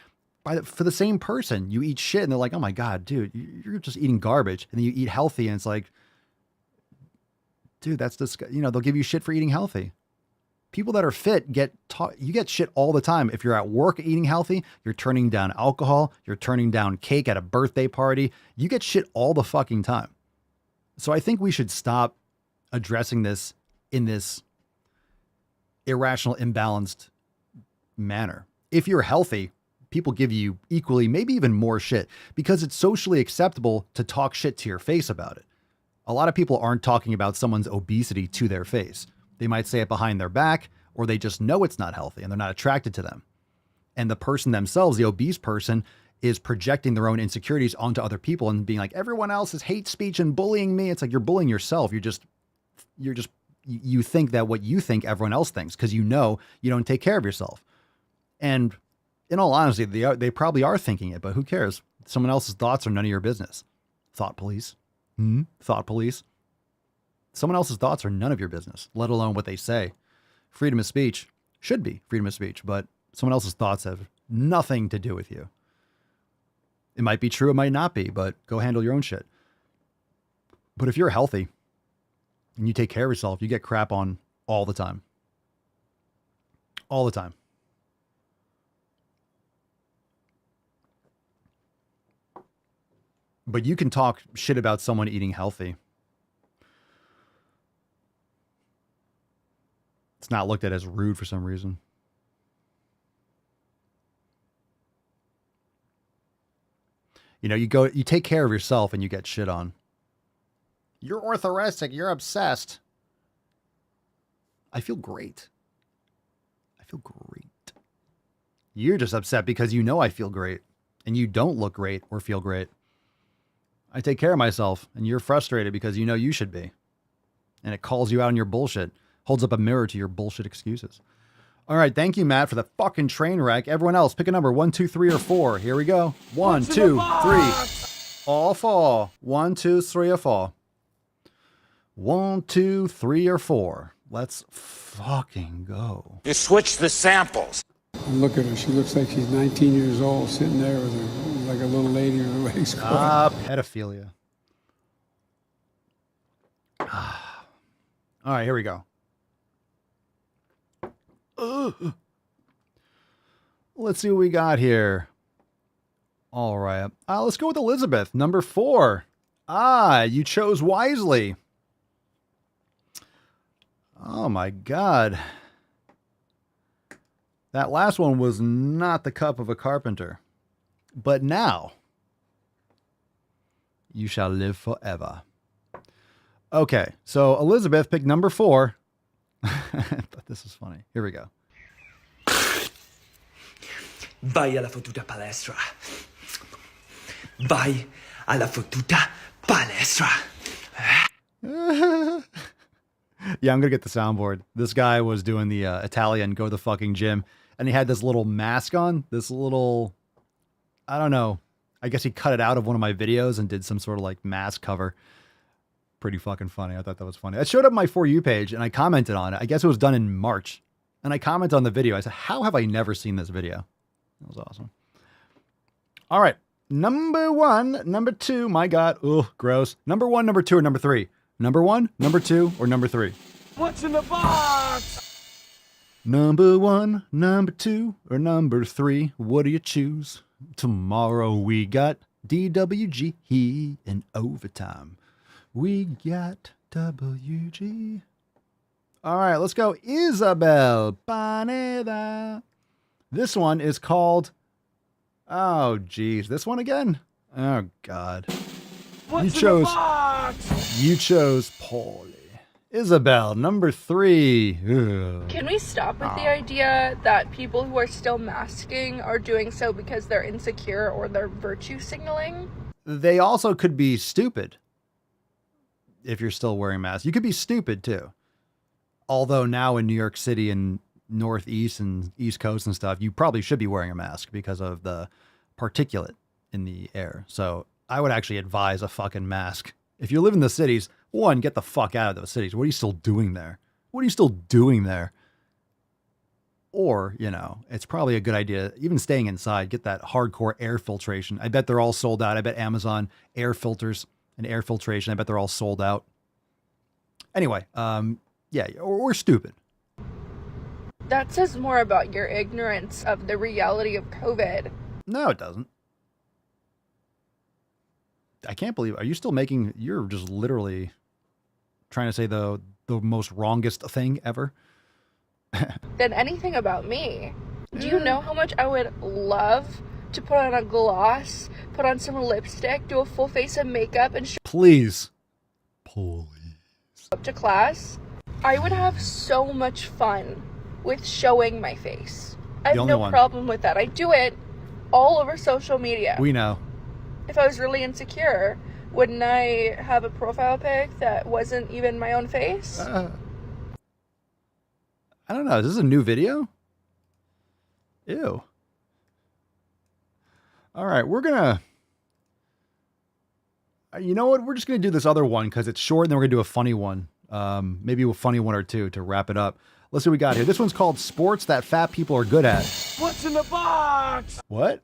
for the same person. You eat shit and they're like, oh my God, dude, you're just eating garbage. And then you eat healthy and it's like, dude, that's disgusting. They'll give you shit for eating healthy. People that are fit you get shit all the time. If you're at work eating healthy, you're turning down alcohol, you're turning down cake at a birthday party. You get shit all the fucking time. So I think we should stop addressing this in this irrational, imbalanced manner. If you're healthy, people give you equally, maybe even more shit because it's socially acceptable to talk shit to your face about it. A lot of people aren't talking about someone's obesity to their face. They might say it behind their back, or they just know it's not healthy and they're not attracted to them. And the person themselves, the obese person, is projecting their own insecurities onto other people and being like, everyone else is hate speech and bullying me. It's like, you're bullying yourself. You think that what you think everyone else thinks because you don't take care of yourself. And in all honesty, they probably are thinking it, but who cares? Someone else's thoughts are none of your business. Thought police. Thought police. Someone else's thoughts are none of your business, let alone what they say. Freedom of speech should be freedom of speech, but someone else's thoughts have nothing to do with you. It might be true, it might not be, but go handle your own shit. But if you're healthy and you take care of yourself, you get crap on all the time. All the time. But you can talk shit about someone eating healthy. It's not looked at as rude for some reason. You take care of yourself and you get shit on. You're orthorexic. You're obsessed. I feel great. You're just upset because I feel great and you don't look great or feel great. I take care of myself and you're frustrated because you should be. And it calls you out on your bullshit. Holds up a mirror to your bullshit excuses. All right. Thank you, Matt, for the fucking train wreck. Everyone else, pick a number 1, 2, 3, or 4. Here we go. 1, 2, 3. All 4. 1, 2, 3, or 4. 1, 2, 3, or 4. Let's fucking go. You switch the samples. Look at her. She looks like she's 19 years old, sitting there with like a little lady with her legs crossed. Pedophilia. All right, here we go. Let's see what we got here. All right. Let's go with Elizabeth, number 4. You chose wisely. Oh my God. That last one was not the cup of a carpenter. But now, you shall live forever. Okay, so Elizabeth picked number 4. But this is funny. Here we go. Vai alla fottuta palestra. Vai alla fottuta palestra. Yeah, I'm going to get the soundboard. This guy was doing the Italian go to the fucking gym. And he had this little mask on. This little, I don't know. I guess he cut it out of one of my videos and did some sort of like mask cover. Pretty fucking funny. I thought that was funny. It showed up on my For You page and I commented on it. I guess it was done in March. And I commented on the video. I said, how have I never seen this video? That was awesome. All right. Number 1, number 2. My God. Ugh, gross. Number 1, number 2, or number 3? Number 1, number 2, or number 3? What's in the box? Number 1, number 2, or number 3? What do you choose? Tomorrow we got DWG in overtime. We got WG. All right, let's go. Isabel Paneda. This one is called... Oh, geez. This one again? Oh, God. What's in the box? You chose poorly. Isabel, number 3. Ugh. Can we stop with the idea that people who are still masking are doing so because they're insecure or they're virtue signaling? They also could be stupid. If you're still wearing masks, you could be stupid too. Although now in New York City and Northeast and East Coast and stuff, you probably should be wearing a mask because of the particulate in the air. So I would actually advise a fucking mask. If you live in the cities, one, get the fuck out of those cities. What are you still doing there? What are you still doing there? Or, you know, it's probably a good idea, even staying inside, get that hardcore air filtration. I bet they're all sold out. I bet Amazon air filters and air filtration, I bet they're all sold out. Anyway, yeah, or stupid. That says more about your ignorance of the reality of COVID. No, it doesn't. I can't believe, are you still making, you're just literally trying to say the most wrongest thing ever? Than anything about me. Do you know how much I would love to put on a gloss, put on some lipstick, do a full face of makeup, and Please. up to class? I would have so much fun with showing my face. I have no problem with that. I do it all over social media. We know. If I was really insecure, wouldn't I have a profile pic that wasn't even my own face? I don't know. Is this a new video? Ew. All right, we're going to... You know what? We're just going to do this other one because it's short, and then we're going to do a funny one. Maybe a funny one or two to wrap it up. Let's see what we got here. This one's called Sports That Fat People Are Good At. What's in the box? What?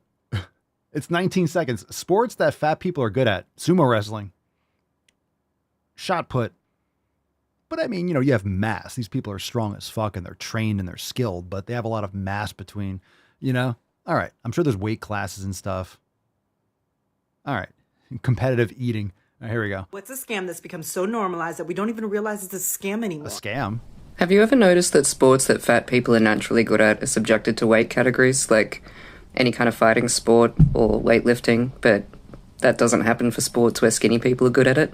It's 19 seconds. Sports that fat people are good at. Sumo wrestling. Shot put. But I mean, you know, you have mass. These people are strong as fuck and they're trained and they're skilled, but they have a lot of mass between, you know? All right. I'm sure there's weight classes and stuff. All right. Competitive eating. All right, here we go. What's a scam that's become so normalized that we don't even realize it's a scam anymore? A scam? Have you ever noticed that sports that fat people are naturally good at are subjected to weight categories, like any kind of fighting sport or weightlifting, but that doesn't happen for sports where skinny people are good at it?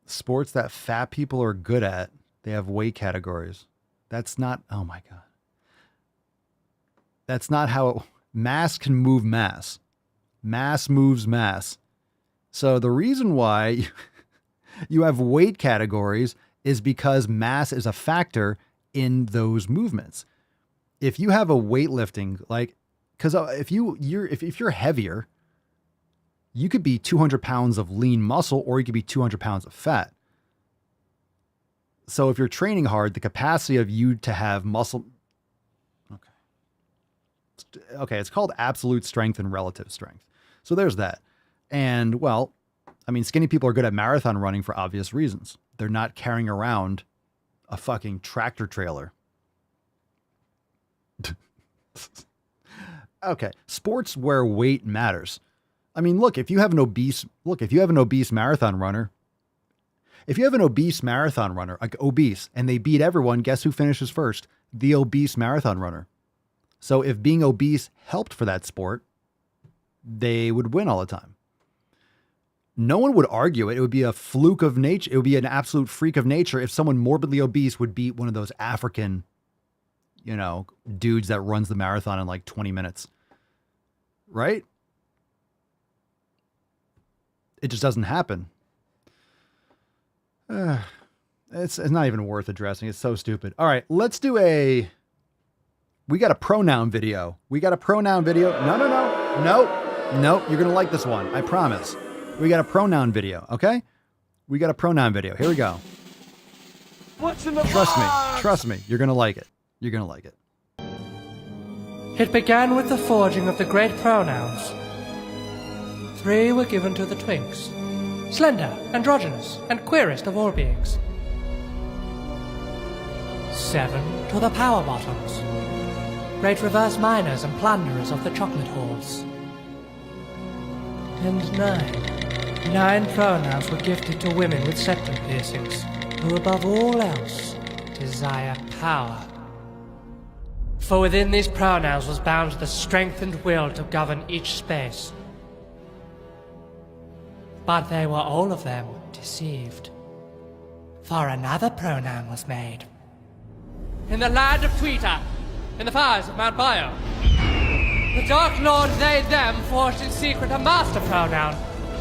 Sports that fat people are good at, they have weight categories. That's not, oh my God. That's not how, mass can move mass. Mass moves mass. So the reason why you have weight categories is because mass is a factor in those movements. If you have a weightlifting, like, because if you're heavier, you could be 200 pounds of lean muscle, or you could be 200 pounds of fat. So if you're training hard, the capacity of you to have muscle, okay, it's called absolute strength and relative strength. So there's that. And well, I mean, skinny people are good at marathon running for obvious reasons. They're not carrying around a fucking tractor trailer. Okay. Sports where weight matters. I mean, look, if you have an obese marathon runner, like obese, and they beat everyone, guess who finishes first? The obese marathon runner. So if being obese helped for that sport, they would win all the time. No one would argue it. It would be a fluke of nature. It would be an absolute freak of nature if someone morbidly obese would beat one of those African, you know, dudes that runs the marathon in like 20 minutes. Right? It just doesn't happen. It's not even worth addressing. It's so stupid. All right, let's do we got a pronoun video. No. You're going to like this one. I promise. We got a pronoun video. Okay. We got a pronoun video. Here we go. What's in the box? Trust me. You're going to like it. It began with the forging of the great pronouns. 3 were given to the twinks, slender, androgynous, and queerest of all beings. 7 to the power bottoms, great reverse miners and plunderers of the chocolate halls. And 9 pronouns were gifted to women with septum piercings, who above all else desire power. For within these pronouns was bound the strength and will to govern each space. But they were all of them deceived. For another pronoun was made. In the land of Tweeter, in the fires of Mount Bio, the Dark Lord they-them forged in secret a master pronoun,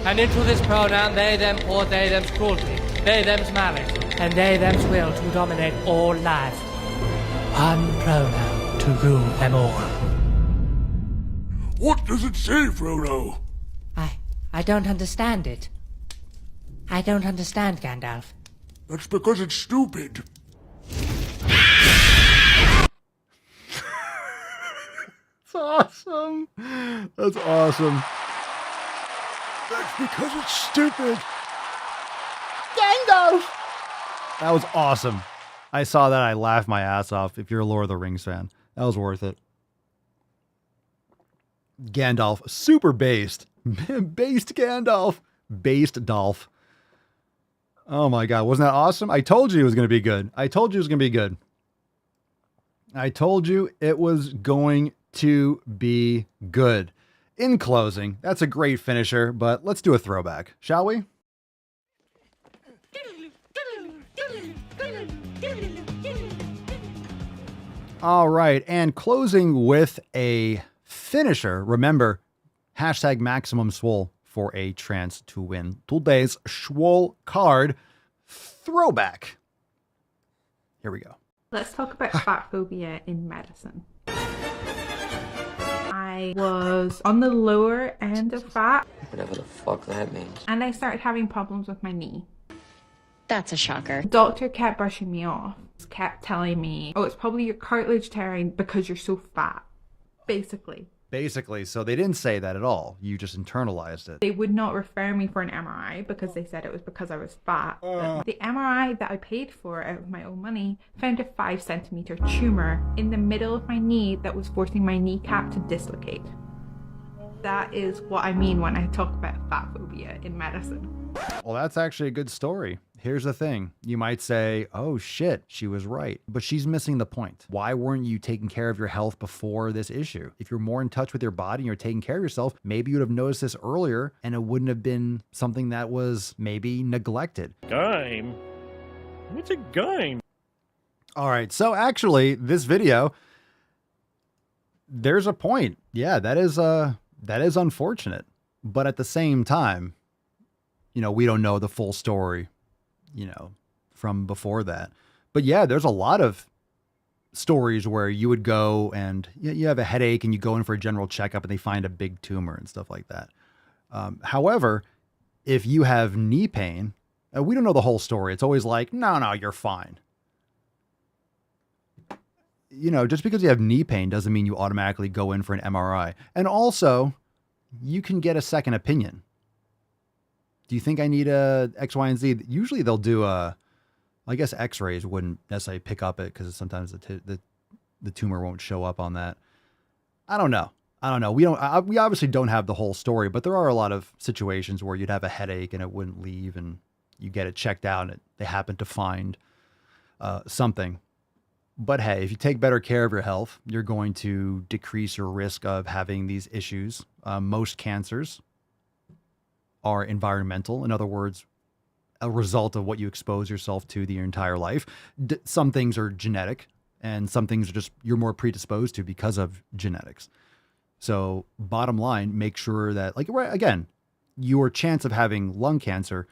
and into this pronoun they-them poured they-them's cruelty, they-them's malice, and they-them's will to dominate all life. One pronoun to rule them all. What does it say, Frodo? I don't understand it. I don't understand, Gandalf. That's because it's stupid. That's awesome. That's awesome. That's because it's stupid. Gandalf! That was awesome. I saw that. I laughed my ass off. If you're a Lord of the Rings fan, that was worth it. Gandalf, super based. Based Gandalf. Based Dolph. Oh my God. Wasn't that awesome? I told you it was going to be good. I told you it was going to be good. I told you it was going to be good. In closing, that's a great finisher, but let's do a throwback, shall we? All right, and closing with a finisher. Remember, hashtag Maximum Swole for a chance to win today's Swole card throwback. Here we go. Let's talk about fat phobia in medicine. I was on the lower end of fat. Whatever the fuck that means. And I started having problems with my knee. That's a shocker. The doctor kept brushing me off. Kept telling me, oh, it's probably your cartilage tearing because you're so fat. Basically. So they didn't say that at all. You just internalized it. They would not refer me for an MRI because they said it was because I was fat. The MRI that I paid for out of my own money found a 5-centimeter tumor in the middle of my knee that was forcing my kneecap to dislocate. That is what I mean when I talk about fat phobia in medicine. Well, that's actually a good story. Here's the thing. You might say, oh shit, she was right. But she's missing the point. Why weren't you taking care of your health before this issue? If you're more in touch with your body and you're taking care of yourself, maybe you would have noticed this earlier and it wouldn't have been something that was maybe neglected. Game? What's a game? All right. So actually, this video, there's a point. Yeah, that is unfortunate. But at the same time, you know, we don't know the full story, you know, from before that. But yeah, there's a lot of stories where you would go and you have a headache and you go in for a general checkup and they find a big tumor and stuff like that. However, if you have knee pain, we don't know the whole story. It's always like, no, you're fine. You know, just because you have knee pain doesn't mean you automatically go in for an MRI. And also, you can get a second opinion. Do you think I need a X, Y, and Z? Usually they'll do I guess X-rays wouldn't necessarily pick up it because sometimes the tumor won't show up on that. I don't know. We obviously don't have the whole story, but there are a lot of situations where you'd have a headache and it wouldn't leave and you get it checked out and they happen to find something. But hey, if you take better care of your health, you're going to decrease your risk of having these issues. Most cancers are environmental. In other words, a result of what you expose yourself to your entire life. Some things are genetic and some things are just you're more predisposed to because of genetics. So bottom line, make sure that, like, right, again, your chance of having lung cancer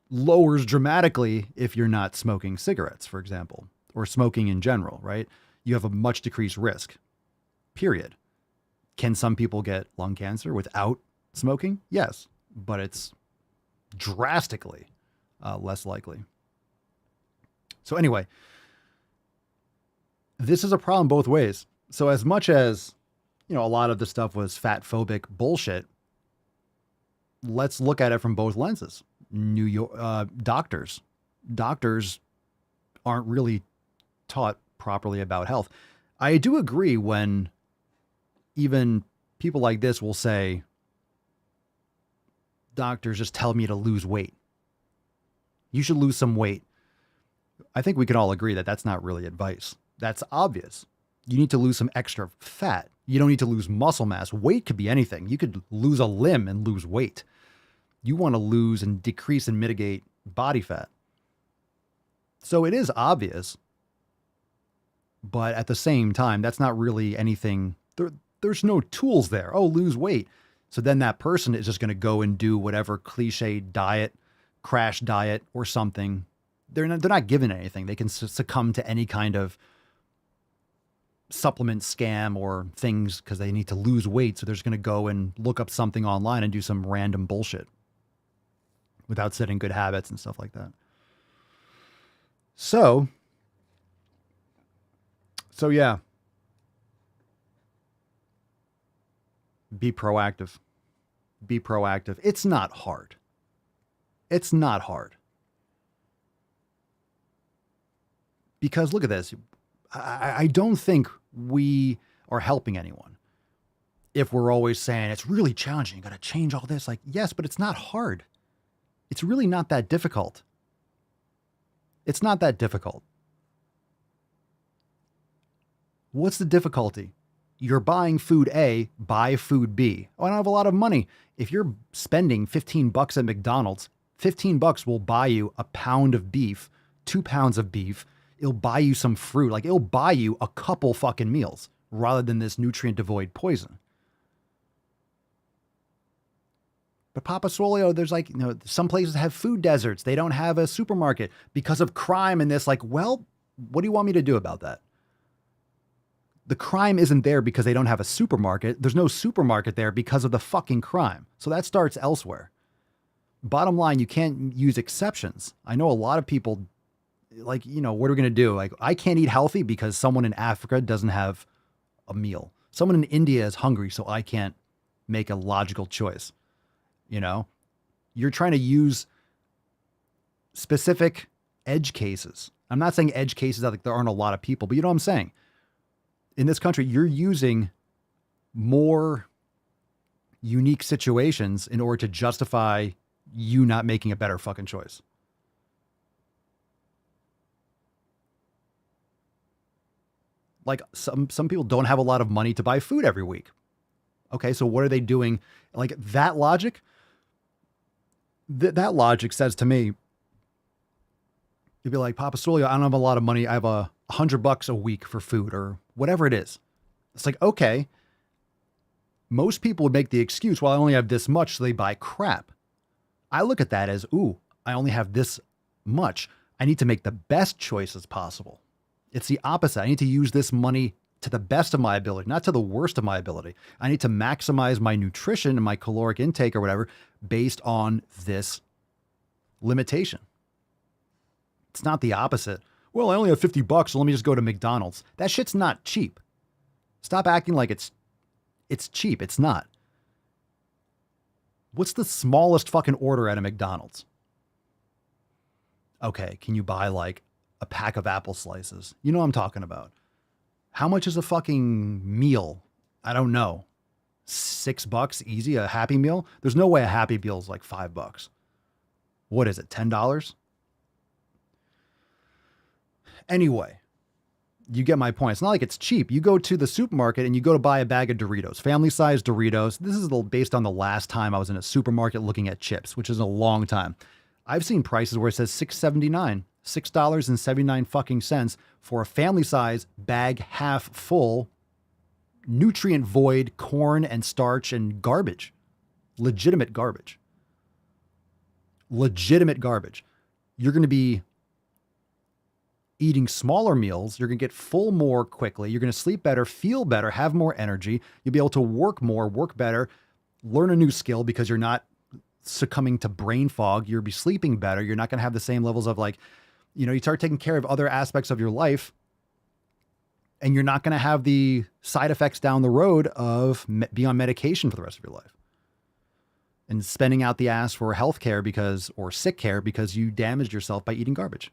lowers dramatically if you're not smoking cigarettes, for example, or smoking in general, right? You have a much decreased risk, period. Can some people get lung cancer without smoking? Yes, but it's drastically less likely. So anyway, this is a problem both ways. So as much as, a lot of the stuff was fat phobic bullshit, let's look at it from both lenses. New York doctors aren't really taught properly about health. I do agree when even people like this will say, doctors just tell me to lose weight. You should lose some weight. I think we can all agree that that's not really advice. That's obvious. You need to lose some extra fat. You don't need to lose muscle mass. Weight could be anything. You could lose a limb and lose weight. You want to lose and decrease and mitigate body fat. So it is obvious. But at the same time, that's not really anything. There's no tools there. Oh, lose weight. So then that person is just going to go and do whatever cliche diet, crash diet or something. They're not given anything. They can succumb to any kind of supplement scam or things because they need to lose weight. So they're just going to go and look up something online and do some random bullshit without setting good habits and stuff like that. So yeah. Be proactive. Be proactive. It's not hard. It's not hard. Because look at this. I don't think we are helping anyone if we're always saying it's really challenging. You got to change all this. Like, yes, but it's not hard. It's really not that difficult. It's not that difficult. What's the difficulty? You're buying food A, buy food B. Oh, I don't have a lot of money. If you're spending $15 at McDonald's, $15 will buy you a pound of beef, 2 pounds of beef. It'll buy you some fruit. Like, it'll buy you a couple fucking meals rather than this nutrient devoid poison. But Papa Swolio, there's like, some places have food deserts. They don't have a supermarket because of crime and this. Like, well, what do you want me to do about that? The crime isn't there because they don't have a supermarket. There's no supermarket there because of the fucking crime. So that starts elsewhere. Bottom line, you can't use exceptions. I know a lot of people, like, what are we going to do? Like, I can't eat healthy because someone in Africa doesn't have a meal. Someone in India is hungry, so I can't make a logical choice. You're trying to use specific edge cases. I'm not saying edge cases that like there aren't a lot of people, but you know what I'm saying? In this country, you're using more unique situations in order to justify you not making a better fucking choice. Like some people don't have a lot of money to buy food every week. Okay, so what are they doing? Like that logic, that logic says to me, you'd be like, Papa Swolio, I don't have a lot of money. I have $100 a week for food or whatever it is. It's like, okay, most people would make the excuse, well, I only have this much, so they buy crap. I look at that as, ooh, I only have this much. I need to make the best choices possible. It's the opposite. I need to use this money to the best of my ability, not to the worst of my ability. I need to maximize my nutrition and my caloric intake or whatever based on this limitation. It's not the opposite. Well, I only have $50, so let me just go to McDonald's. That shit's not cheap. Stop acting like it's cheap. It's not. What's the smallest fucking order at a McDonald's? Okay, can you buy like a pack of apple slices? You know what I'm talking about. How much is a fucking meal? I don't know. $6 easy, a Happy Meal? There's no way a Happy Meal is like $5. What is it, $10? Anyway, you get my point. It's not like it's cheap. You go to the supermarket and you go to buy a bag of Doritos, family-sized Doritos. This is based on the last time I was in a supermarket looking at chips, which is a long time. I've seen prices where it says $6.79, $6.79 fucking cents for a family-size bag half full, nutrient void corn and starch and garbage. Legitimate garbage. Legitimate garbage. You're going to be eating smaller meals. You're going to get full more quickly. You're going to sleep better, feel better, have more energy. You'll be able to work more, work better, learn a new skill because you're not succumbing to brain fog. You'll be sleeping better. You're not going to have the same levels of like, you start taking care of other aspects of your life And you're not going to have the side effects down the road of being on medication for the rest of your life and spending out the ass for health care or sick care because you damaged yourself by eating garbage.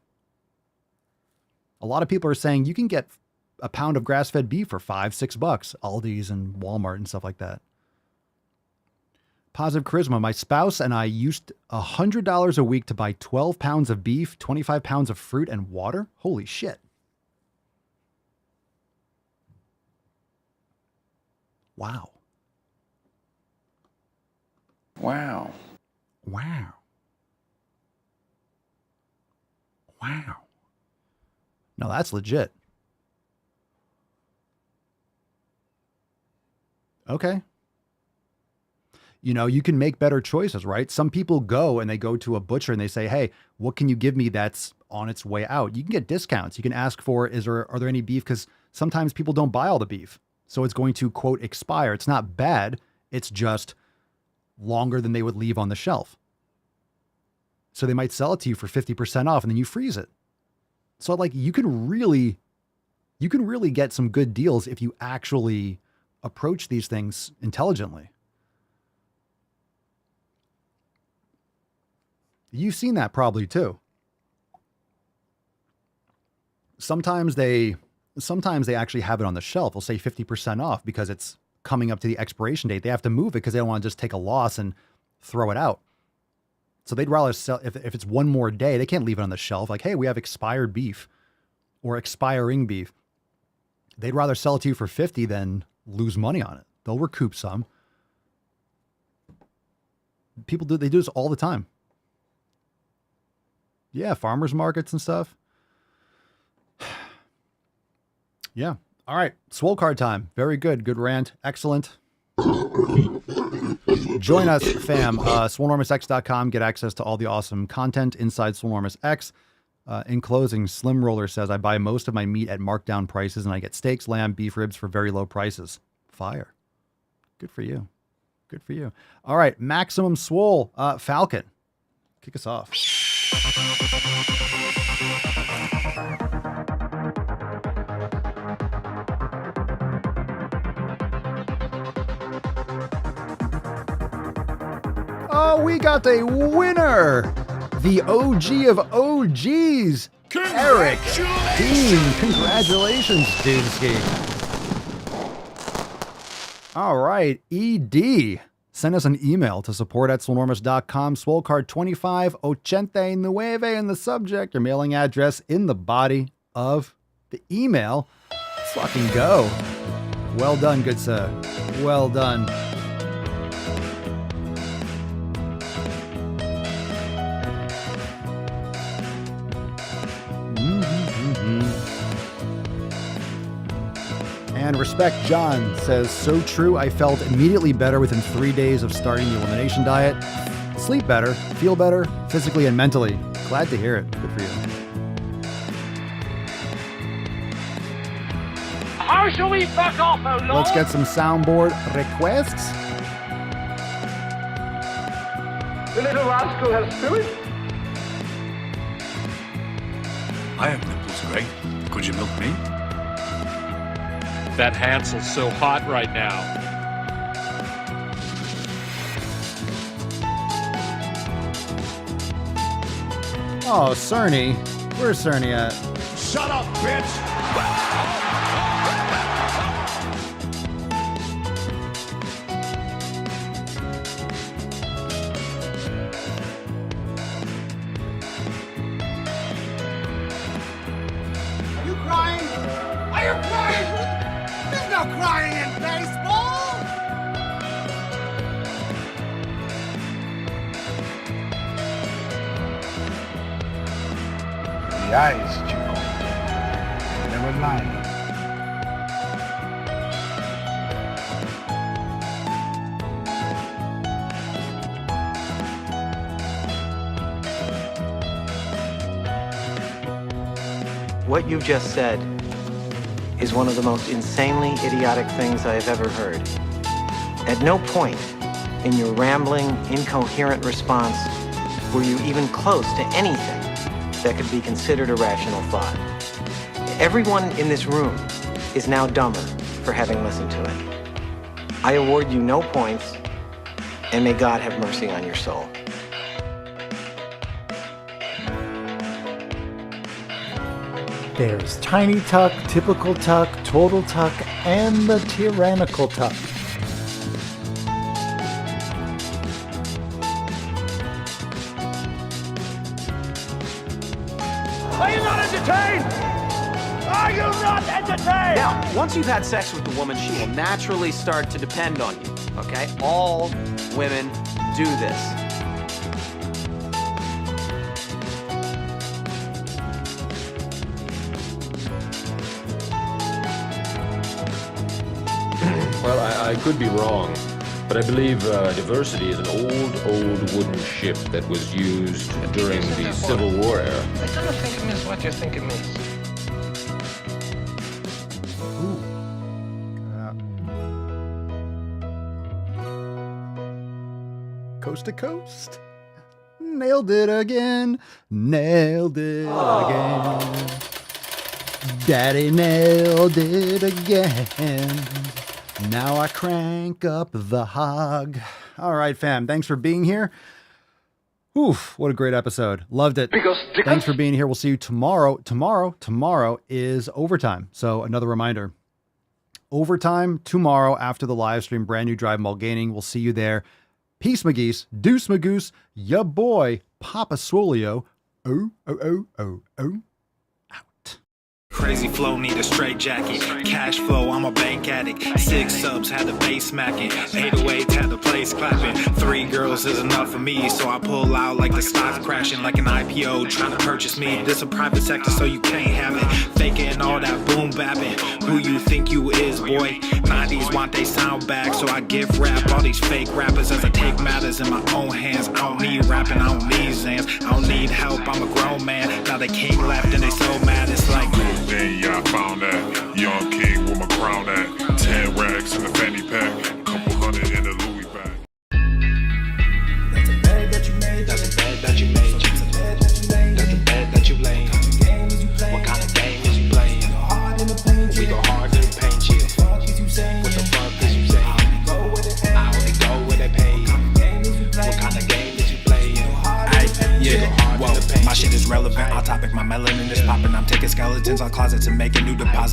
A lot of people are saying you can get a pound of grass-fed beef for $5-6, Aldi's and Walmart and stuff like that. Positive Charisma. My spouse and I used $100 a week to buy 12 pounds of beef, 25 pounds of fruit and water. Holy shit. Wow. Wow. Wow. Wow. No, that's legit. Okay. You know, you can make better choices, right? Some people go and they go to a butcher and they say, hey, what can you give me that's on its way out? You can get discounts. You can ask for, are there any beef? Because sometimes people don't buy all the beef. So it's going to, quote, expire. It's not bad. It's just longer than they would leave on the shelf. So they might sell it to you for 50% off and then you freeze it. So like you can really get some good deals if you actually approach these things intelligently. You've seen that probably too. Sometimes they actually have it on the shelf. They'll say 50% off because it's coming up to the expiration date. They have to move it because they don't want to just take a loss and throw it out. So they'd rather sell, if it's one more day, they can't leave it on the shelf. Like, hey, we have expired beef or expiring beef. They'd rather sell it to you for 50 than lose money on it. They'll recoup some. They do this all the time. Yeah, farmers markets and stuff. Yeah. All right. Swole card time. Very good. Good rant. Excellent. Join us, fam. SwoleNormousX.com. Get access to all the awesome content inside Swolenormous X. In closing, Slim Roller says, I buy most of my meat at markdown prices and I get steaks, lamb, beef ribs for very low prices. Fire. Good for you. Good for you. All right. Maximum Swole. Falcon. Kick us off. Oh, we got a winner. The OG of OGs. Eric Dean. Congratulations, Doomski. All right. ED. Send us an email to support@swolenormous.com. Swole card 2589 in the subject. Your mailing address in the body of the email. Let's fucking go. Well done, good sir. Well done. And Respect John says, so true, I felt immediately better within 3 days of starting the elimination diet. Sleep better, feel better, physically and mentally. Glad to hear it. Good for you. How shall we fuck off, oh Lord? Let's get some soundboard requests. The little rascal has spirit. I have nipples, Greg. Could you milk me? That Hansel's so hot right now. Oh, Cerny. Where's Cerny at? Shut up, bitch! Are you crying? Are you crying? There's no crying in baseball! The eyes, Chico. Never lie. What you've just said is one of the most insanely idiotic things I have ever heard. At no point in your rambling, incoherent response were you even close to anything that could be considered a rational thought. Everyone in this room is now dumber for having listened to it. I award you no points, and may God have mercy on your soul. There's Tiny Tuck, Typical Tuck, Total Tuck, and the Tyrannical Tuck. Are you not entertained? Are you not entertained? Now, once you've had sex with the woman, she will naturally start to depend on you, okay? All women do this. Well, I could be wrong, but I believe diversity is an old wooden ship that was used during the Civil War era. I don't think it means what you think it means. Coast to coast. Nailed it again. Nailed it again. Daddy nailed it again. Now I crank up the hog. All right, fam. Thanks for being here. Oof, what a great episode. Loved it. Thanks for being here. We'll see you tomorrow. Tomorrow is overtime. So another reminder. Overtime tomorrow after the live stream. Brand new Drive Mall Gaining. We'll see you there. Peace, McGeese. Deuce, Magoose. Ya boy, Papa Swolio. Oh. Crazy flow, need a straight jacket. Cash flow, I'm a bank addict. 6 subs, had the bass smacking. 808, had the place clapping. 3 girls is enough for me, so I pull out like the stock's crashing. Like an IPO, trying to purchase me. This a private sector, so you can't have it. Faking all that boom bapping. Who you think you is, boy? 90s want they sound back, so I gift rap all these fake rappers as I take matters in my own hands. I don't need rapping, I don't need Zans. I don't need help, I'm a grown man. Now they king left and they so mad, it's like Then yeah, I found that young king with my crown at 10 racks in the fanny pack, couple hundred in the Louis bag. That's a bed that you made. That's a bed that you made. That's a bed that you made. That's a bed that you laid. What kind of game is you playing? We go hard in the paint. We go hard in the paint. What the fuck is you saying? I only go where they pay. What kind of game is you playing? Yeah, whoa, my shit is relevant. On topic, my melanin is popping. I'm taking skeletons on closets and making new deposits.